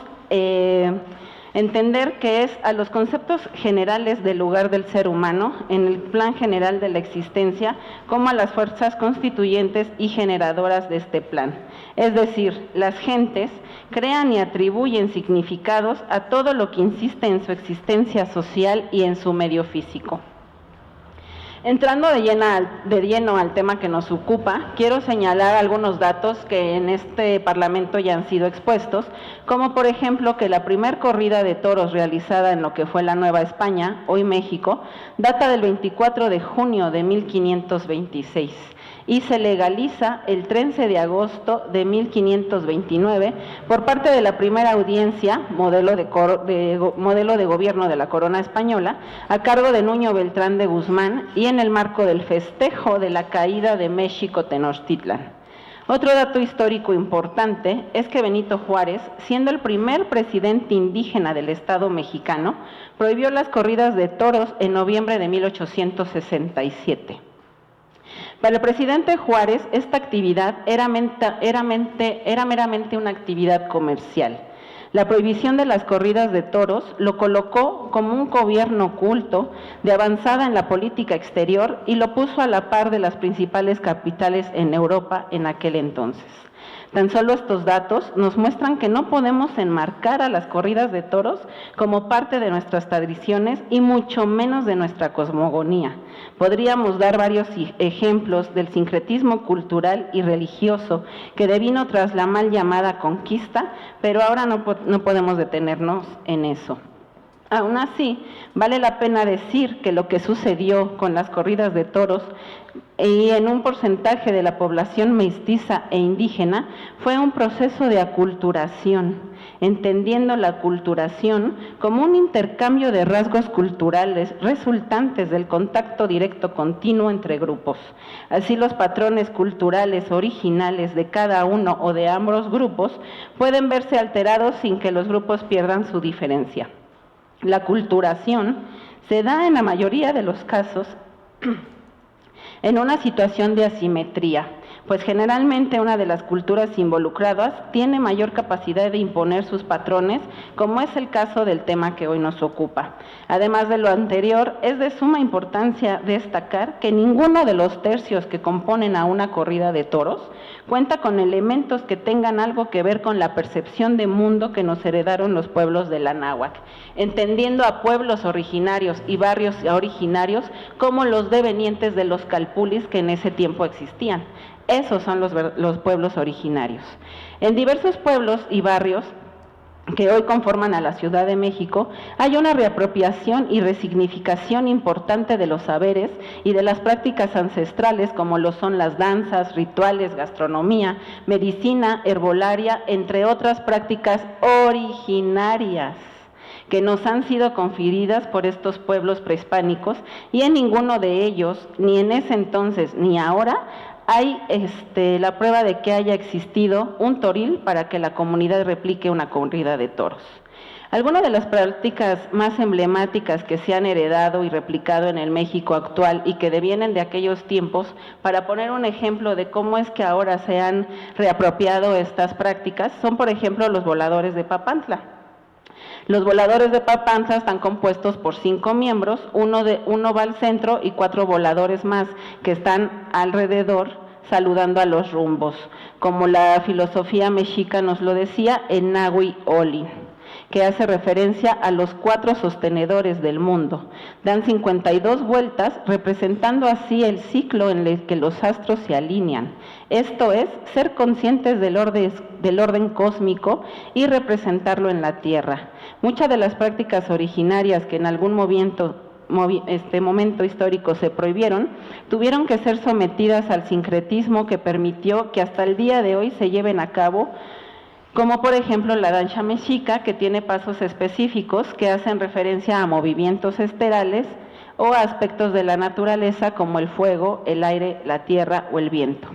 entender que es a los conceptos generales del lugar del ser humano en el plan general de la existencia, como a las fuerzas constituyentes y generadoras de este plan. Es decir, las gentes crean y atribuyen significados a todo lo que insiste en su existencia social y en su medio físico. Entrando de lleno al tema que nos ocupa, quiero señalar algunos datos que en este Parlamento ya han sido expuestos, como por ejemplo que la primer corrida de toros realizada en lo que fue la Nueva España, hoy México, data del 24 de junio de 1526, y se legaliza el 13 de agosto de 1529 por parte de la primera audiencia, modelo de gobierno de la corona española, a cargo de Nuño Beltrán de Guzmán y en el marco del festejo de la caída de México Tenochtitlan. Otro dato histórico importante es que Benito Juárez, siendo el primer presidente indígena del Estado mexicano, prohibió las corridas de toros en noviembre de 1867. Para el presidente Juárez, esta actividad era meramente una actividad comercial. La prohibición de las corridas de toros lo colocó como un gobierno oculto de avanzada en la política exterior y lo puso a la par de las principales capitales en Europa en aquel entonces. Tan solo estos datos nos muestran que no podemos enmarcar a las corridas de toros como parte de nuestras tradiciones y mucho menos de nuestra cosmogonía. Podríamos dar varios ejemplos del sincretismo cultural y religioso que devino tras la mal llamada conquista, pero ahora no podemos detenernos en eso. Aún así, vale la pena decir que lo que sucedió con las corridas de toros y en un porcentaje de la población mestiza e indígena fue un proceso de aculturación, entendiendo la aculturación como un intercambio de rasgos culturales resultantes del contacto directo continuo entre grupos. Así, los patrones culturales originales de cada uno o de ambos grupos pueden verse alterados sin que los grupos pierdan su diferencia. La aculturación se da en la mayoría de los casos en una situación de asimetría, pues generalmente una de las culturas involucradas tiene mayor capacidad de imponer sus patrones, como es el caso del tema que hoy nos ocupa. Además de lo anterior, es de suma importancia destacar que ninguno de los tercios que componen a una corrida de toros cuenta con elementos que tengan algo que ver con la percepción de mundo que nos heredaron los pueblos de la náhuatl, entendiendo a pueblos originarios y barrios originarios como los devenientes de los calpulis que en ese tiempo existían. Esos son los pueblos originarios. En diversos pueblos y barrios que hoy conforman a la Ciudad de México, hay una reapropiación y resignificación importante de los saberes y de las prácticas ancestrales, como lo son las danzas, rituales, gastronomía, medicina, herbolaria, entre otras prácticas originarias que nos han sido conferidas por estos pueblos prehispánicos, y en ninguno de ellos, ni en ese entonces ni ahora, hay la prueba de que haya existido un toril para que la comunidad replique una corrida de toros. Algunas de las prácticas más emblemáticas que se han heredado y replicado en el México actual y que devienen de aquellos tiempos, para poner un ejemplo de cómo es que ahora se han reapropiado estas prácticas, son por ejemplo los voladores de Papantla. Los voladores de Papantla están compuestos por 5 miembros, uno va al centro y 4 voladores más que están alrededor saludando a los rumbos, como la filosofía mexica nos lo decía, en Nahui Oli, que hace referencia a los 4 sostenedores del mundo. Dan 52 vueltas, representando así el ciclo en el que los astros se alinean. Esto es, ser conscientes del orden cósmico y representarlo en la Tierra. Muchas de las prácticas originarias que en algún momento histórico se prohibieron, tuvieron que ser sometidas al sincretismo que permitió que hasta el día de hoy se lleven a cabo, como por ejemplo la danza mexica, que tiene pasos específicos que hacen referencia a movimientos esterales o a aspectos de la naturaleza como el fuego, el aire, la tierra o el viento.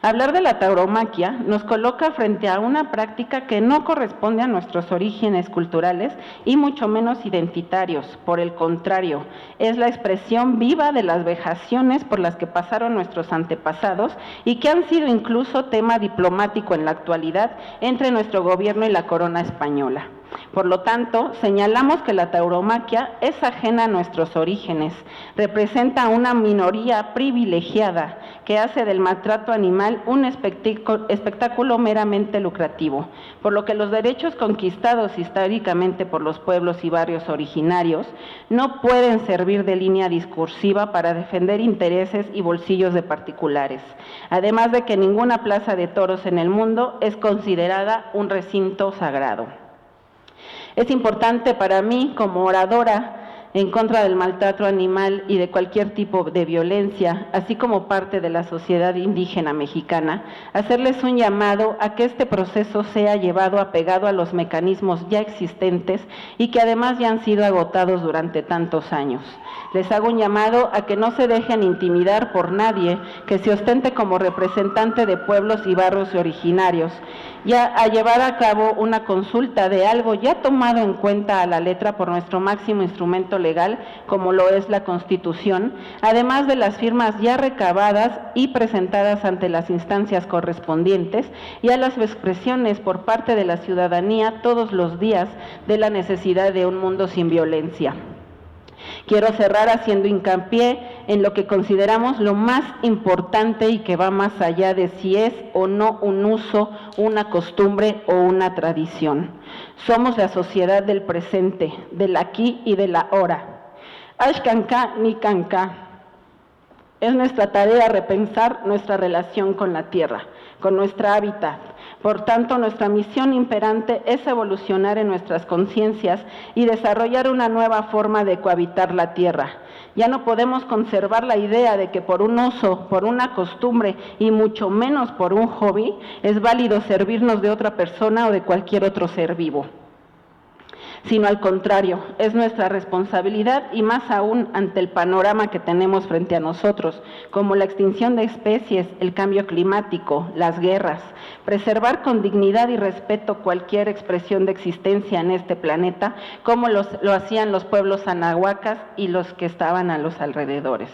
Hablar de la tauromaquia nos coloca frente a una práctica que no corresponde a nuestros orígenes culturales y mucho menos identitarios. Por el contrario, es la expresión viva de las vejaciones por las que pasaron nuestros antepasados y que han sido incluso tema diplomático en la actualidad entre nuestro gobierno y la corona española. Por lo tanto, señalamos que la tauromaquia es ajena a nuestros orígenes, representa a una minoría privilegiada que hace del maltrato animal un espectáculo meramente lucrativo, por lo que los derechos conquistados históricamente por los pueblos y barrios originarios no pueden servir de línea discursiva para defender intereses y bolsillos de particulares, además de que ninguna plaza de toros en el mundo es considerada un recinto sagrado. Es importante para mí, como oradora en contra del maltrato animal y de cualquier tipo de violencia, así como parte de la sociedad indígena mexicana, hacerles un llamado a que este proceso sea llevado apegado a los mecanismos ya existentes y que además ya han sido agotados durante tantos años. Les hago un llamado a que no se dejen intimidar por nadie que se ostente como representante de pueblos y barrios originarios, ya a llevar a cabo una consulta de algo ya tomado en cuenta a la letra por nuestro máximo instrumento legal, como lo es la Constitución, además de las firmas ya recabadas y presentadas ante las instancias correspondientes, y a las expresiones por parte de la ciudadanía todos los días de la necesidad de un mundo sin violencia. Quiero cerrar haciendo hincapié en lo que consideramos lo más importante y que va más allá de si es o no un uso, una costumbre o una tradición. Somos la sociedad del presente, del aquí y del ahora. Ashkanka ni kanka. Es nuestra tarea repensar nuestra relación con la tierra, con nuestra hábitat. Por tanto, nuestra misión imperante es evolucionar en nuestras conciencias y desarrollar una nueva forma de cohabitar la tierra. Ya no podemos conservar la idea de que por un uso, por una costumbre y mucho menos por un hobby, es válido servirnos de otra persona o de cualquier otro ser vivo. Sino al contrario, es nuestra responsabilidad y más aún ante el panorama que tenemos frente a nosotros, como la extinción de especies, el cambio climático, las guerras, preservar con dignidad y respeto cualquier expresión de existencia en este planeta, como lo hacían los pueblos anahuacas y los que estaban a los alrededores.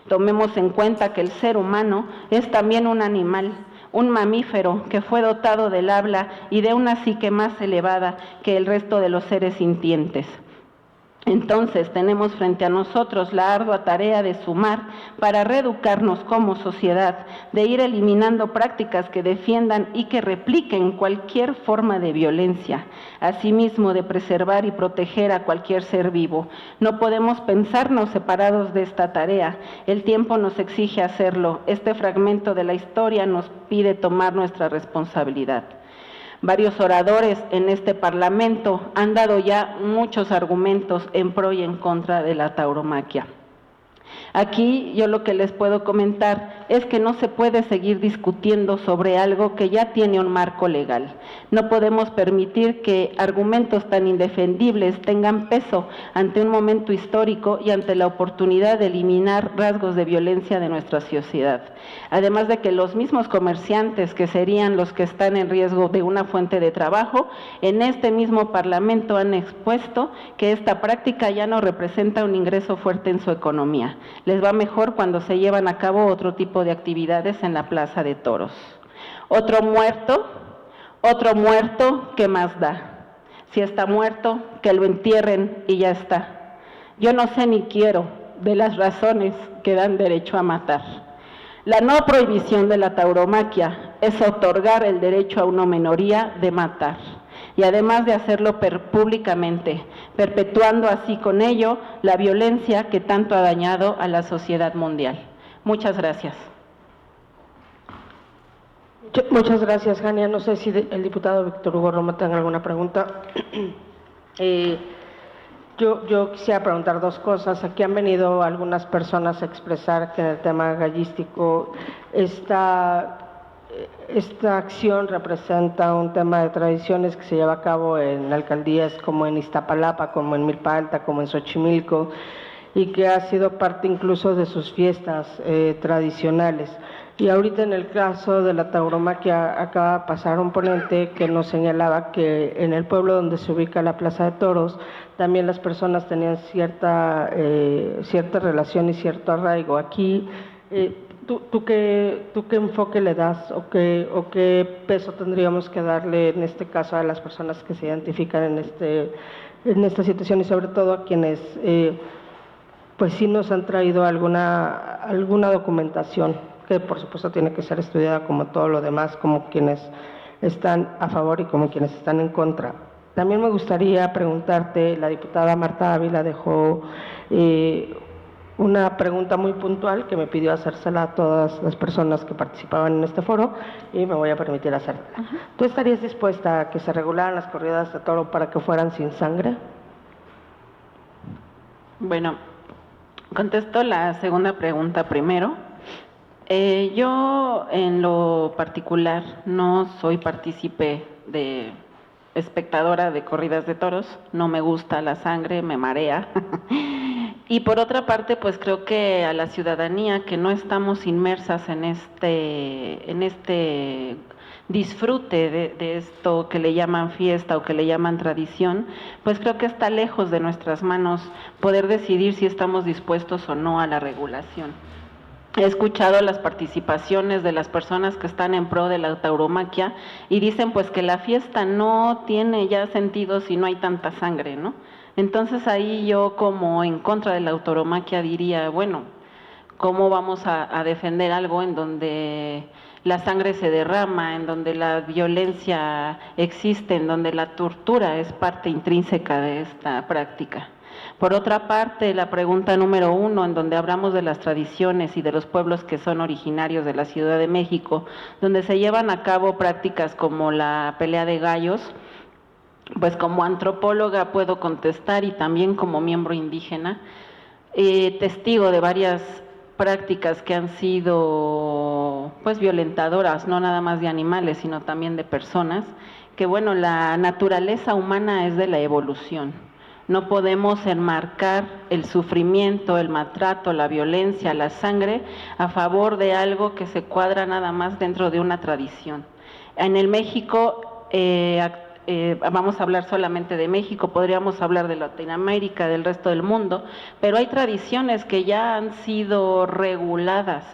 Tomemos en cuenta que el ser humano es también un animal, un mamífero que fue dotado del habla y de una psique más elevada que el resto de los seres sintientes. Entonces tenemos frente a nosotros la ardua tarea de sumar para reeducarnos como sociedad, de ir eliminando prácticas que defiendan y que repliquen cualquier forma de violencia, asimismo de preservar y proteger a cualquier ser vivo. No podemos pensarnos separados de esta tarea, el tiempo nos exige hacerlo, este fragmento de la historia nos pide tomar nuestra responsabilidad. Varios oradores en este Parlamento han dado ya muchos argumentos en pro y en contra de la tauromaquia. Aquí yo lo que les puedo comentar es que no se puede seguir discutiendo sobre algo que ya tiene un marco legal. No podemos permitir que argumentos tan indefendibles tengan peso ante un momento histórico y ante la oportunidad de eliminar rasgos de violencia de nuestra sociedad. Además de que los mismos comerciantes, que serían los que están en riesgo de una fuente de trabajo, en este mismo Parlamento han expuesto que esta práctica ya no representa un ingreso fuerte en su economía. Les va mejor cuando se llevan a cabo otro tipo de actividades en la plaza de toros. Otro muerto, ¿qué más da? Si está muerto, que lo entierren y ya está. Yo no sé ni quiero de las razones que dan derecho a matar. La no prohibición de la tauromaquia es otorgar el derecho a una minoría de matar, y además de hacerlo públicamente, perpetuando así con ello la violencia que tanto ha dañado a la sociedad mundial. Muchas gracias. Muchas gracias, Jania. No sé si el diputado Víctor Hugo Romo tenga alguna pregunta. Yo quisiera preguntar dos cosas. Aquí han venido algunas personas a expresar que en el tema gallístico esta acción representa un tema de tradiciones que se lleva a cabo en alcaldías como en Iztapalapa, como en Milpa Alta, como en Xochimilco, y que ha sido parte incluso de sus fiestas tradicionales. Y ahorita en el caso de la tauromaquia acaba de pasar un ponente que nos señalaba que en el pueblo donde se ubica la Plaza de Toros también las personas tenían cierta relación y cierto arraigo. Aquí, ¿tú qué enfoque le das o qué peso tendríamos que darle en este caso a las personas que se identifican en esta situación y sobre todo a quienes pues sí nos han traído alguna documentación que por supuesto tiene que ser estudiada como todo lo demás, como quienes están a favor y como quienes están en contra? También me gustaría preguntarte, la diputada Marta Ávila dejó una pregunta muy puntual que me pidió hacérsela a todas las personas que participaban en este foro y me voy a permitir hacerla. ¿Tú estarías dispuesta a que se regularan las corridas de toro para que fueran sin sangre? Bueno, contesto la segunda pregunta primero. Yo en lo particular no soy partícipe de espectadora de corridas de toros, no me gusta la sangre, me marea. Y por otra parte, pues creo que a la ciudadanía que no estamos inmersas en este disfrute de esto que le llaman fiesta o que le llaman tradición, pues creo que está lejos de nuestras manos poder decidir si estamos dispuestos o no a la regulación. He escuchado las participaciones de las personas que están en pro de la tauromaquia y dicen pues que la fiesta no tiene ya sentido si no hay tanta sangre, ¿no? Entonces ahí yo como en contra de la tauromaquia diría, bueno, ¿cómo vamos a defender algo en donde la sangre se derrama, en donde la violencia existe, en donde la tortura es parte intrínseca de esta práctica? Por otra parte, la pregunta número 1, en donde hablamos de las tradiciones y de los pueblos que son originarios de la Ciudad de México, donde se llevan a cabo prácticas como la pelea de gallos, pues como antropóloga puedo contestar y también como miembro indígena, testigo de varias prácticas que han sido pues violentadoras, no nada más de animales, sino también de personas, que bueno, la naturaleza humana es de la evolución. No podemos enmarcar el sufrimiento, el maltrato, la violencia, la sangre a favor de algo que se cuadra nada más dentro de una tradición. En el México, vamos a hablar solamente de México, podríamos hablar de Latinoamérica, del resto del mundo, pero hay tradiciones que ya han sido reguladas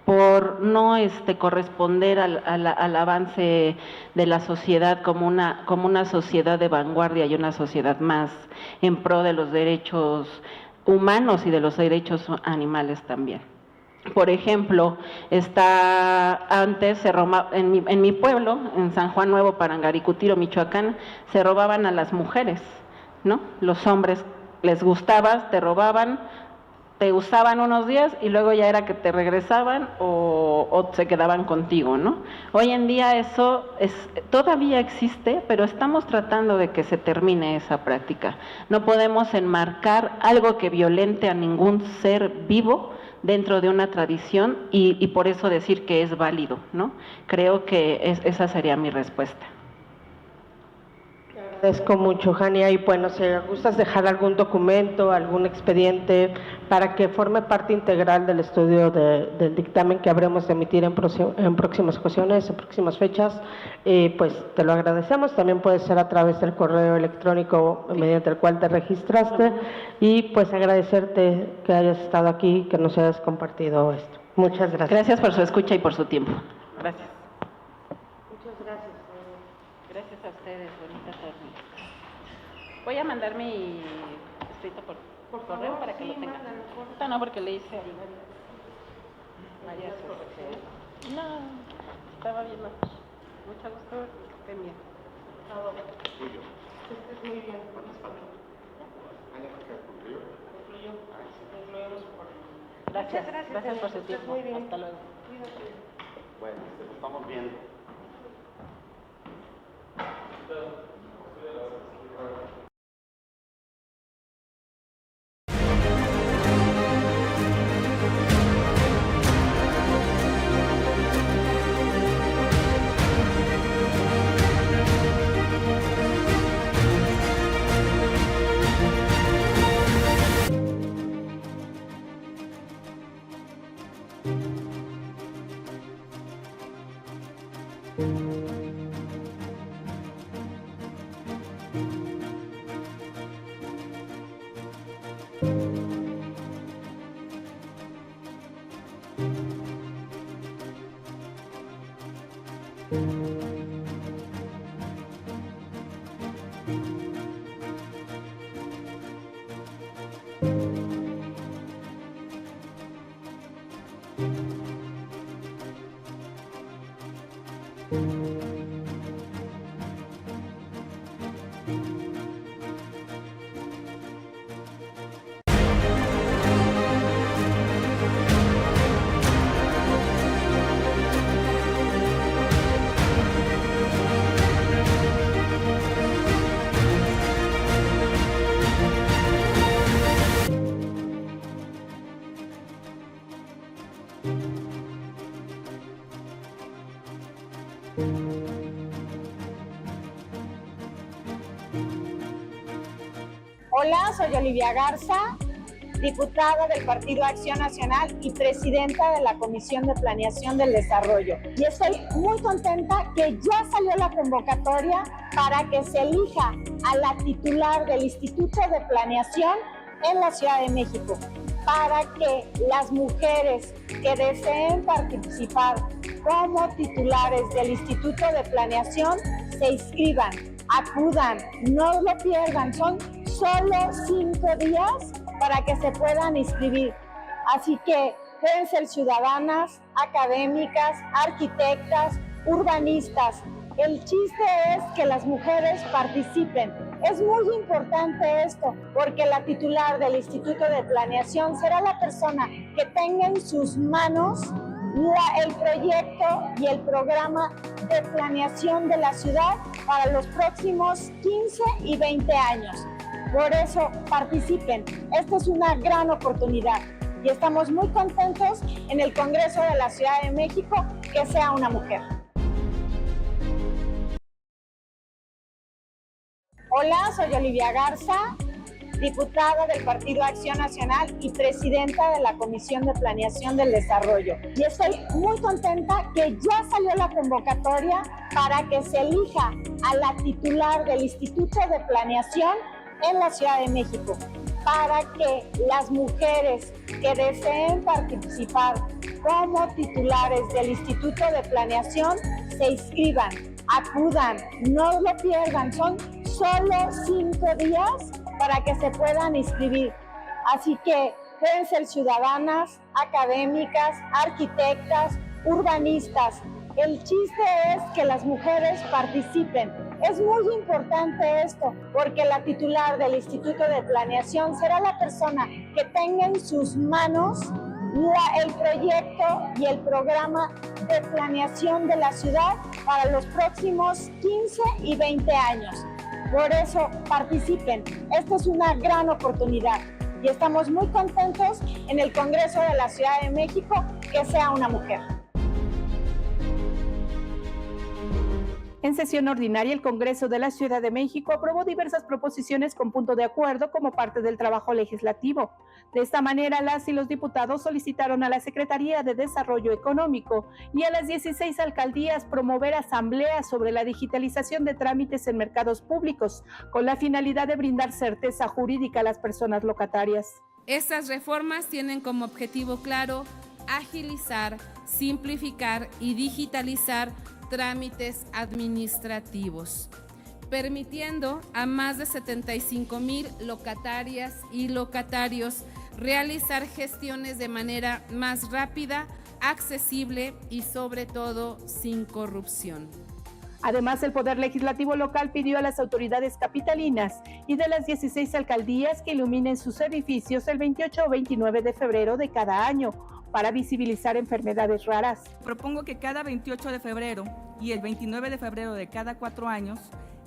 por no corresponder al avance de la sociedad como una sociedad de vanguardia y una sociedad más en pro de los derechos humanos y de los derechos animales también. Por ejemplo, antes en mi pueblo, en San Juan Nuevo, Parangaricutiro, Michoacán, se robaban a las mujeres, ¿no? Los hombres les gustabas, te robaban, te usaban unos días y luego ya era que te regresaban o se quedaban contigo, ¿no? Hoy en día eso todavía existe, pero estamos tratando de que se termine esa práctica. No podemos enmarcar algo que violente a ningún ser vivo dentro de una tradición y por eso decir que es válido, ¿no? Creo que esa sería mi respuesta. Agradezco mucho, Jania, y bueno, si gustas dejar algún documento, algún expediente para que forme parte integral del estudio del dictamen que habremos de emitir en próximas ocasiones, en próximas fechas, pues te lo agradecemos. También puede ser a través del correo electrónico mediante el cual te registraste y pues agradecerte que hayas estado aquí, que nos hayas compartido esto. Muchas gracias. Gracias por su escucha y por su tiempo. Gracias. Muchas gracias. Gracias a ustedes, bonita tarde. Voy a mandar mi escrito por correo para que lo tengan. No, porque le hice varias. No, estaba viendo. Mucho gusto, que estén bien. Muy bien. Gracias, gracias por su tiempo. Muy bien. Hasta luego. Bueno, nos estamos viendo. Thank you. Hola, soy Olivia Garza, diputada del Partido Acción Nacional y presidenta de la Comisión de Planeación del Desarrollo. Y estoy muy contenta que ya salió la convocatoria para que se elija a la titular del Instituto de Planeación en la Ciudad de México, para que las mujeres que deseen participar como titulares del Instituto de Planeación se inscriban, acudan, no lo pierdan, son solo 5 días para que se puedan inscribir. Así que pueden ser ciudadanas, académicas, arquitectas, urbanistas. El chiste es que las mujeres participen. Es muy importante esto, porque la titular del Instituto de Planeación será la persona que tenga en sus manos el proyecto y el programa de planeación de la ciudad para los próximos 15 y 20 años. Por eso participen. Esta es una gran oportunidad y estamos muy contentos en el Congreso de la Ciudad de México que sea una mujer. Hola, soy Olivia Garza, diputada del Partido Acción Nacional y presidenta de la Comisión de Planeación del Desarrollo. Y estoy muy contenta que ya salió la convocatoria para que se elija a la titular del Instituto de Planeación en la Ciudad de México, para que las mujeres que deseen participar como titulares del Instituto de Planeación se inscriban, acudan, no lo pierdan, son solo 5 días para que se puedan inscribir. Así que pueden ser ciudadanas, académicas, arquitectas, urbanistas. El chiste es que las mujeres participen. Es muy importante esto, porque la titular del Instituto de Planeación será la persona que tenga en sus manos el proyecto y el programa de planeación de la ciudad para los próximos 15 y 20 años. Por eso participen. Esta es una gran oportunidad y estamos muy contentos en el Congreso de la Ciudad de México que sea una mujer. En sesión ordinaria, el Congreso de la Ciudad de México aprobó diversas proposiciones con punto de acuerdo como parte del trabajo legislativo. De esta manera, las y los diputados solicitaron a la Secretaría de Desarrollo Económico y a las 16 alcaldías promover asambleas sobre la digitalización de trámites en mercados públicos, con la finalidad de brindar certeza jurídica a las personas locatarias. Estas reformas tienen como objetivo claro agilizar, simplificar y digitalizar trámites administrativos, permitiendo a más de 75,000 locatarias y locatarios realizar gestiones de manera más rápida, accesible y sobre todo sin corrupción. Además, el Poder Legislativo local pidió a las autoridades capitalinas y de las 16 alcaldías que iluminen sus edificios el 28 o 29 de febrero de cada año para visibilizar enfermedades raras. Propongo que cada 28 de febrero y el 29 de febrero de cada 4 años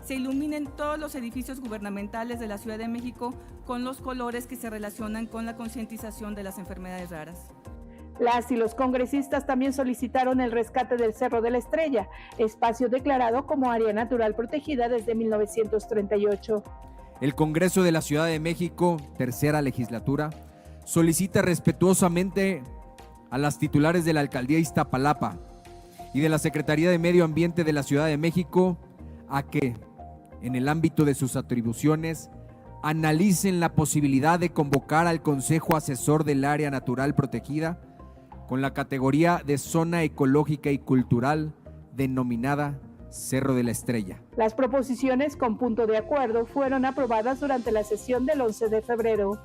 se iluminen todos los edificios gubernamentales de la Ciudad de México con los colores que se relacionan con la concientización de las enfermedades raras. Las y los congresistas también solicitaron el rescate del Cerro de la Estrella, espacio declarado como área natural protegida desde 1938. El Congreso de la Ciudad de México, tercera legislatura, solicita respetuosamente a las titulares de la Alcaldía Iztapalapa y de la Secretaría de Medio Ambiente de la Ciudad de México a que, en el ámbito de sus atribuciones, analicen la posibilidad de convocar al Consejo Asesor del Área Natural Protegida con la categoría de Zona Ecológica y Cultural denominada Cerro de la Estrella. Las proposiciones con punto de acuerdo fueron aprobadas durante la sesión del 11 de febrero.